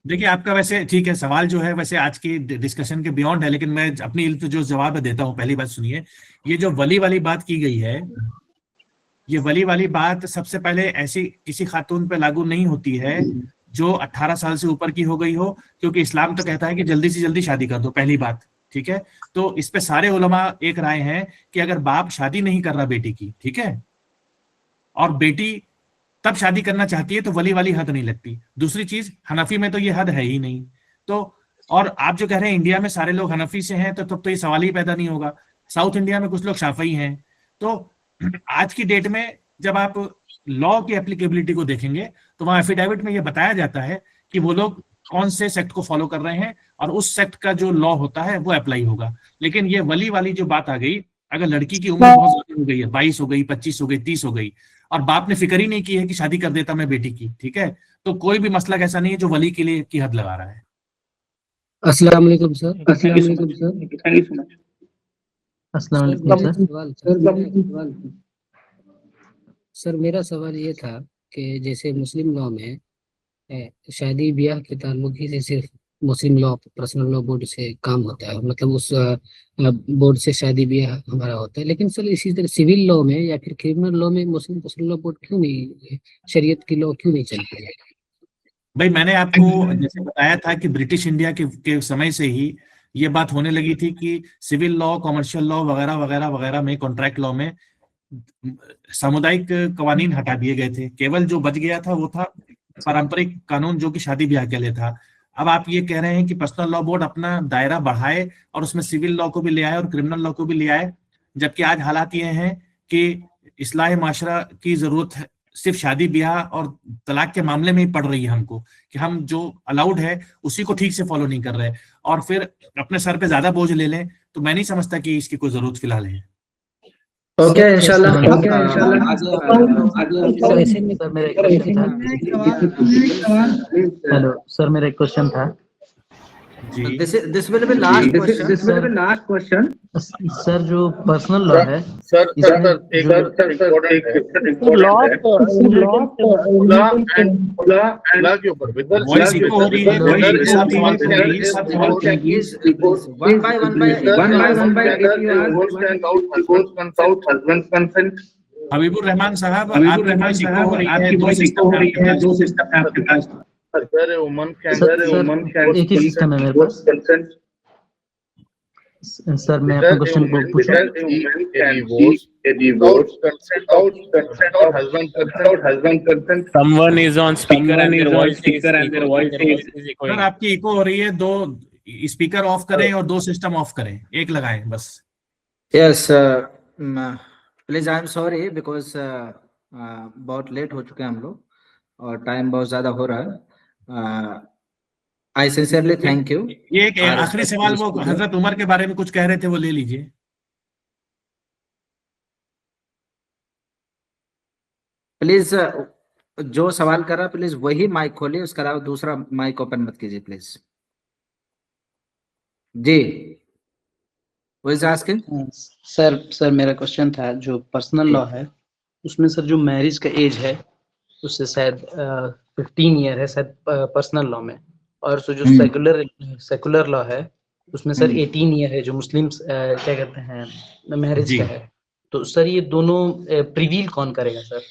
देखिए, आपका वैसे ठीक है, सवाल जो है वैसे आज की डिस्कशन के बियॉन्ड है, लेकिन मैं अपनी इल्म से जो जवाब देता हूँ। पहली बात सुनिए, ये जो वली वाली बात की गई है, ये वली वाली बात सबसे पहले ऐसी किसी खातून पे लागू नहीं होती है जो 18 साल से ऊपर की हो गई हो, क्योंकि इस्लाम तो कहता है कि जल्दी से जल्दी शादी कर दो, पहली बात, ठीक है। तो इस पे सारे उलमा एक राय है कि अगर बाप शादी नहीं कर रहा बेटी की, ठीक है, और बेटी तब शादी करना चाहती है, तो वली वाली हद नहीं लगती। दूसरी चीज, हनफी में तो ये हद है ही नहीं। तो और आप जो कह रहे हैं इंडिया में सारे लोग हनफी से हैं, तो तब तो ये सवाल ही पैदा नहीं होगा। साउथ इंडिया में कुछ लोग शाफई हैं। तो आज की डेट में जब आप लॉ की एप्लीकेबिलिटी को देखेंगे तो वहां एफिडेविट में ये बताया जाता है कि वो लोग कौन से सेक्ट को फॉलो कर रहे हैं और उस सेक्ट का जो लॉ होता है वो अप्लाई होगा। लेकिन ये वली वाली जो बात आ गई, अगर लड़की की उम्र बहुत ज्यादा हो गई है, 22 हो गई, 25 हो गई, 30 हो गई, और बाप ने फिक्र ही नहीं की है कि शादी कर देता मैं बेटी की, ठीक है, तो कोई भी मसला ऐसा नहीं है जो वली के लिए की हद लगा रहा है। अस्सलाम वालेकुम sir. Thank you so much. अस्सलाम वालेकुम सर। सर मेरा सवाल ये था कि जैसे मुस्लिम लॉ में शादी ब्याह के ताल्लुक ही से सिर्फ मुस्लिम लॉ पर्सनल लॉ बोर्ड से काम होता है, मतलब उस बोर्ड से शादी ब्याह हमारा होता है, लेकिन सर इसी तरह सिविल लॉ में या फिर क्रिमिनल लॉ में मुस्लिम पर्सनल लॉ बोर्ड क्यों नहीं, शरीयत की लॉ क्यों नहीं चलती है? भाई मैंने आपको जैसे बताया था कि ब्रिटिश इंडिया के समय से ही ये बात होने लगी थी कि सिविल लॉ, कमर्शियल लॉ वगैरह वगैरह वगैरह में, कॉन्ट्रैक्ट लॉ में सामुदायिक कानून हटा दिए गए थे। केवल जो बच गया था वो था पारंपरिक कानून जो कि शादी ब्याह के लिए था। अब आप ये कह रहे हैं कि पर्सनल लॉ बोर्ड अपना दायरा बढ़ाए और उसमें सिविल लॉ को भी ले आए और क्रिमिनल लॉ को भी ले आए, जबकि आज हालात ये हैं कि इस्लाह माशरा की जरूरत है सिर्फ शादी ब्याह और तलाक के मामले में ही पड़ रही है हमको, कि हम जो अलाउड है उसी को ठीक से फॉलो नहीं कर रहे और फिर अपने सर पे ज्यादा बोझ ले लें, तो मैं नहीं समझता कि इसकी कोई जरूरत फिलहाल है। ओके इंशाल्लाह हेलो सर, मेरा एक क्वेश्चन था जी। This will be last question. Sir जो पर्सनल लॉ है वॉइस इको हो रही है, one by हबीबुर रहमान साहब, आपकी वॉइस इको हो रही है, दो सिस्टम है आपके पास। एक ही सिस्टम है मेरे पास। सर मैं अपना क्वेश्चन पूछूं? Someone is on speaker and their voice is echoing. Sir आपकी इको हो रही है, दो स्पीकर ऑफ करें और दो सिस्टम ऑफ करें, एक लगाएं बस। Yes please, I am sorry because बहुत लेट हो चुके हैं हम लोग और टाइम बहुत ज्यादा हो रहा है। I sincerely thank you. ये एक आखिरी सवाल, वो हजरत उमर के बारे में कुछ कह रहे थे, वो ले लीजिए। प्लीज जो सवाल कर रहा है प्लीज वही माइक खोलिए, उसके अलावा दूसरा माइक ओपन मत कीजिए प्लीज। जी वो इज आस्किंग। सर मेरा क्वेश्चन था, जो पर्सनल लॉ है उसमें सर जो मैरिज का एज है उससे शायद 15 ईयर है शायद पर्सनल लॉ में, और सो जो सेकुलर लॉ है उसमें सर 18 ईयर है जो मुस्लिम क्या कहते हैं मैरिज का है। तो सर ये दोनों प्रिवील कौन करेगा सर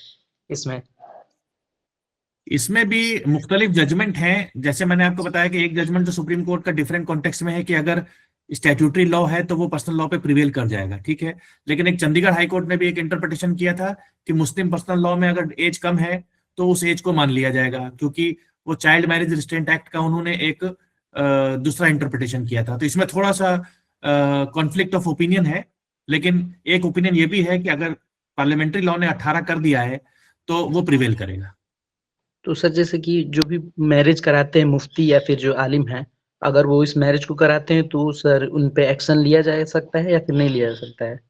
इसमें? इसमें भी मुख्तलिफ जजमेंट हैं। जैसे मैंने आपको बताया कि एक जजमेंट जो सुप्रीम कोर्ट का डिफरेंट कॉन्टेक्स्ट में है कि अगर स्टैट्यूटरी लॉ है तो वो पर्सनल लॉ पे प्रिवेल कर जाएगा, ठीक है। लेकिन एक चंडीगढ़ हाई कोर्ट ने भी एक इंटरप्रिटेशन किया था कि मुस्लिम पर्सनल लॉ में अगर एज कम है तो उस एज को मान लिया जाएगा, क्योंकि वो चाइल्ड मैरिज रिस्ट्रेंट एक्ट का उन्होंने एक दूसरा इंटरप्रिटेशन किया था। तो इसमें थोड़ा सा कॉन्फ्लिक्ट ऑफ ओपिनियन है, लेकिन एक ओपिनियन ये भी है कि अगर पार्लियामेंट्री लॉ ने 18 कर दिया है तो वो प्रिवेल करेगा। तो सर जैसे कि जो भी मैरिज कराते हैं मुफ्ती या फिर जो आलिम हैं, अगर वो इस मैरिज को कराते हैं तो सर उन पे एक्शन लिया जा सकता है या फिर नहीं लिया जा सकता है?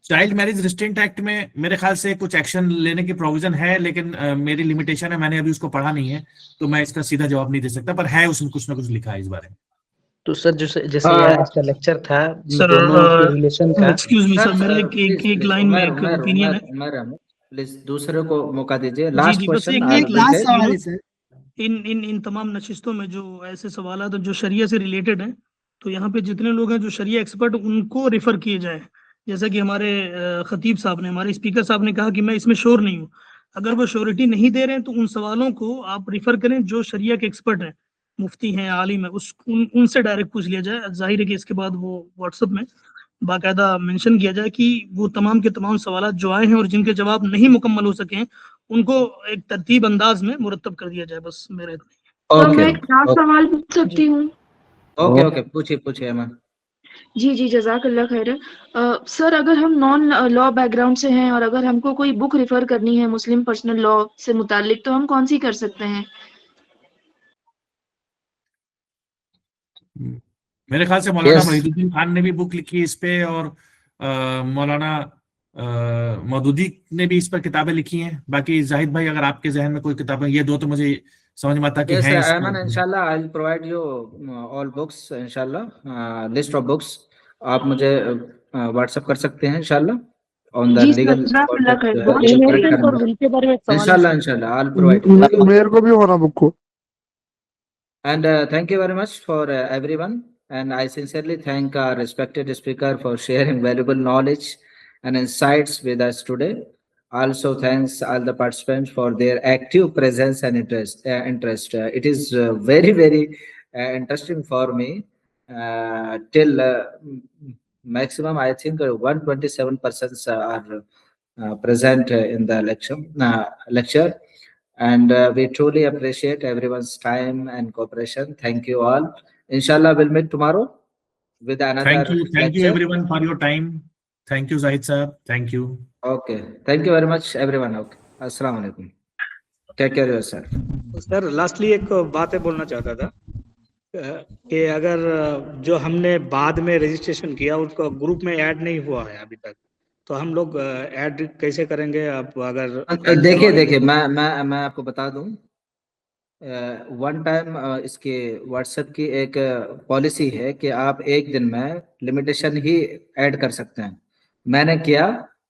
चाइल्ड मैरिज रिस्ट्रेंट एक्ट में मेरे ख्याल से कुछ एक्शन लेने की प्रोविजन है, लेकिन मेरी लिमिटेशन है, मैंने अभी उसको पढ़ा नहीं है तो मैं इसका सीधा जवाब नहीं दे सकता, पर है उसमें कुछ ना कुछ लिखा है इस बारे में। तो सर जैसे आज का लेक्चर था दोनों के रिलेशन का। एक्सक्यूज मी सर, मेरा एक लाइन में एक ओपिनियन है, प्लीज दूसरे को मौका दीजिए। Last question. इन तमाम नशिस्तों में जो ऐसे सवाल जो शरिया से रिलेटेड हैं, तो यहाँ पे जितने लोग हैं जो शरिया एक्सपर्ट, उनको रिफर किए जाए। जैसा कि हमारे खतीब साहब ने, हमारे स्पीकर साहब ने कहा कि मैं इसमें श्योर नहीं हूँ, अगर वो श्योरिटी नहीं दे रहे हैं तो उन सवालों को आप रिफर करें जो शरिया के एक्सपर्ट हैं, मुफ्ती हैं, आलिम है, उनसे डायरेक्ट पूछ लिया जाए। जाहिर है कि इसके बाद वो व्हाट्सएप में बाकायदा मेंशन किया जाए कि वो तमाम के तमाम सवाल जो आए हैं और जिनके जवाब नहीं मुकम्मल हो सके हैं उनको एक तरतीब अंदाज में मुरतब कर दिया जाए। बस मेरा इतना ही है। मैं एक सवाल पूछ सकती हूँ? ओके पूछिए अमन। जी जी, जज़ाकल्लाह खैर। सर, अगर हम नॉन लॉ बैकग्राउंड से हैं और अगर हमको कोई बुक रेफर करनी है मुस्लिम पर्सनल लॉ से मुतालिक, तो हम कौन सी कर सकते हैं? मेरे ख्याल से मौलाना Yes. मोहिदुद्दीन खान ने भी बुक लिखी है इस पे, और मौलाना मौदूदी ने भी इस पर किताबें लिखी हैं। बाकी जाहिद भाई, अगर आपके जहन में कोई किताबें, ये दो तो मुझे समझ में आता कि Yes, हैं Ayman, इसमें। inshallah, I'll provide you all books, inshallah, list of books. आप मुझे व्हाट्सएप कर सकते हैं, इंशाल्लाह, on the जी सर, legal जज़ाकल्लाह contact, खैर। सर, legal मेरे correct को number. उनके बारे में एक सवाल है इंशाल्लाह, सर। इंशाल्लाह, I'll provide you. मेरे को भी होना बुक को। And thank you very much for everyone. And I sincerely thank our respected speaker for sharing valuable knowledge and insights with us today. Also, thanks all the participants for their active presence and interest. It is very, very interesting for me. Till maximum, I think 127 persons are present in the lecture. And we truly appreciate everyone's time and cooperation. Thank you all. Inshallah, we'll meet tomorrow with another Thank you lecture. everyone for your time. Thank you Zahid sir. Thank you. Okay. Thank you very much, everyone. Okay. Assalamu alaikum. Take care of yourself. Sir, lastly एक बात बोलना चाहता था कि अगर जो हमने बाद में रजिस्ट्रेशन किया उसका ग्रुप में ऐड नहीं हुआ है अभी तक, तो हम लोग ऐड कैसे करेंगे? आप अगर देखिए, मैं आपको बता दूं, वन टाइम इसके व्हाट्सएप की एक पॉलिसी है कि आप एक दिन में लिमिटेशन ही ऐड कर सकते हैं। मैंने किया,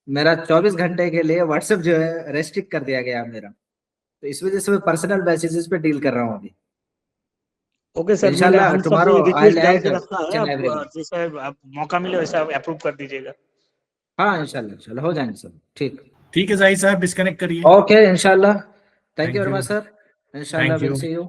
मेरा 24 घंटे के लिए व्हाट्सएप जो है रेस्ट्रिक्ट कर दिया गया मेरा, तो इस वजह से मैं पर्सनल बेसिस पे डील कर रहा हूँ अभी। ओके सर, इंशाल्लाह हम tomorrow सब I'll रिक्वेस्ट जारी add रखा each है, and आप everyone. जैसे आप मौका मिले वैसा अप्रूव कर दीजिएगा। हाँ, इंशाल्लाह हो जाएंगे सब। ठीक है जाहिद साहब, डिस्कनेक्ट करिए। ओके, इंशाल्लाह। Thank you very you. Much sir. इंशाल्लाह Thank will you. See you.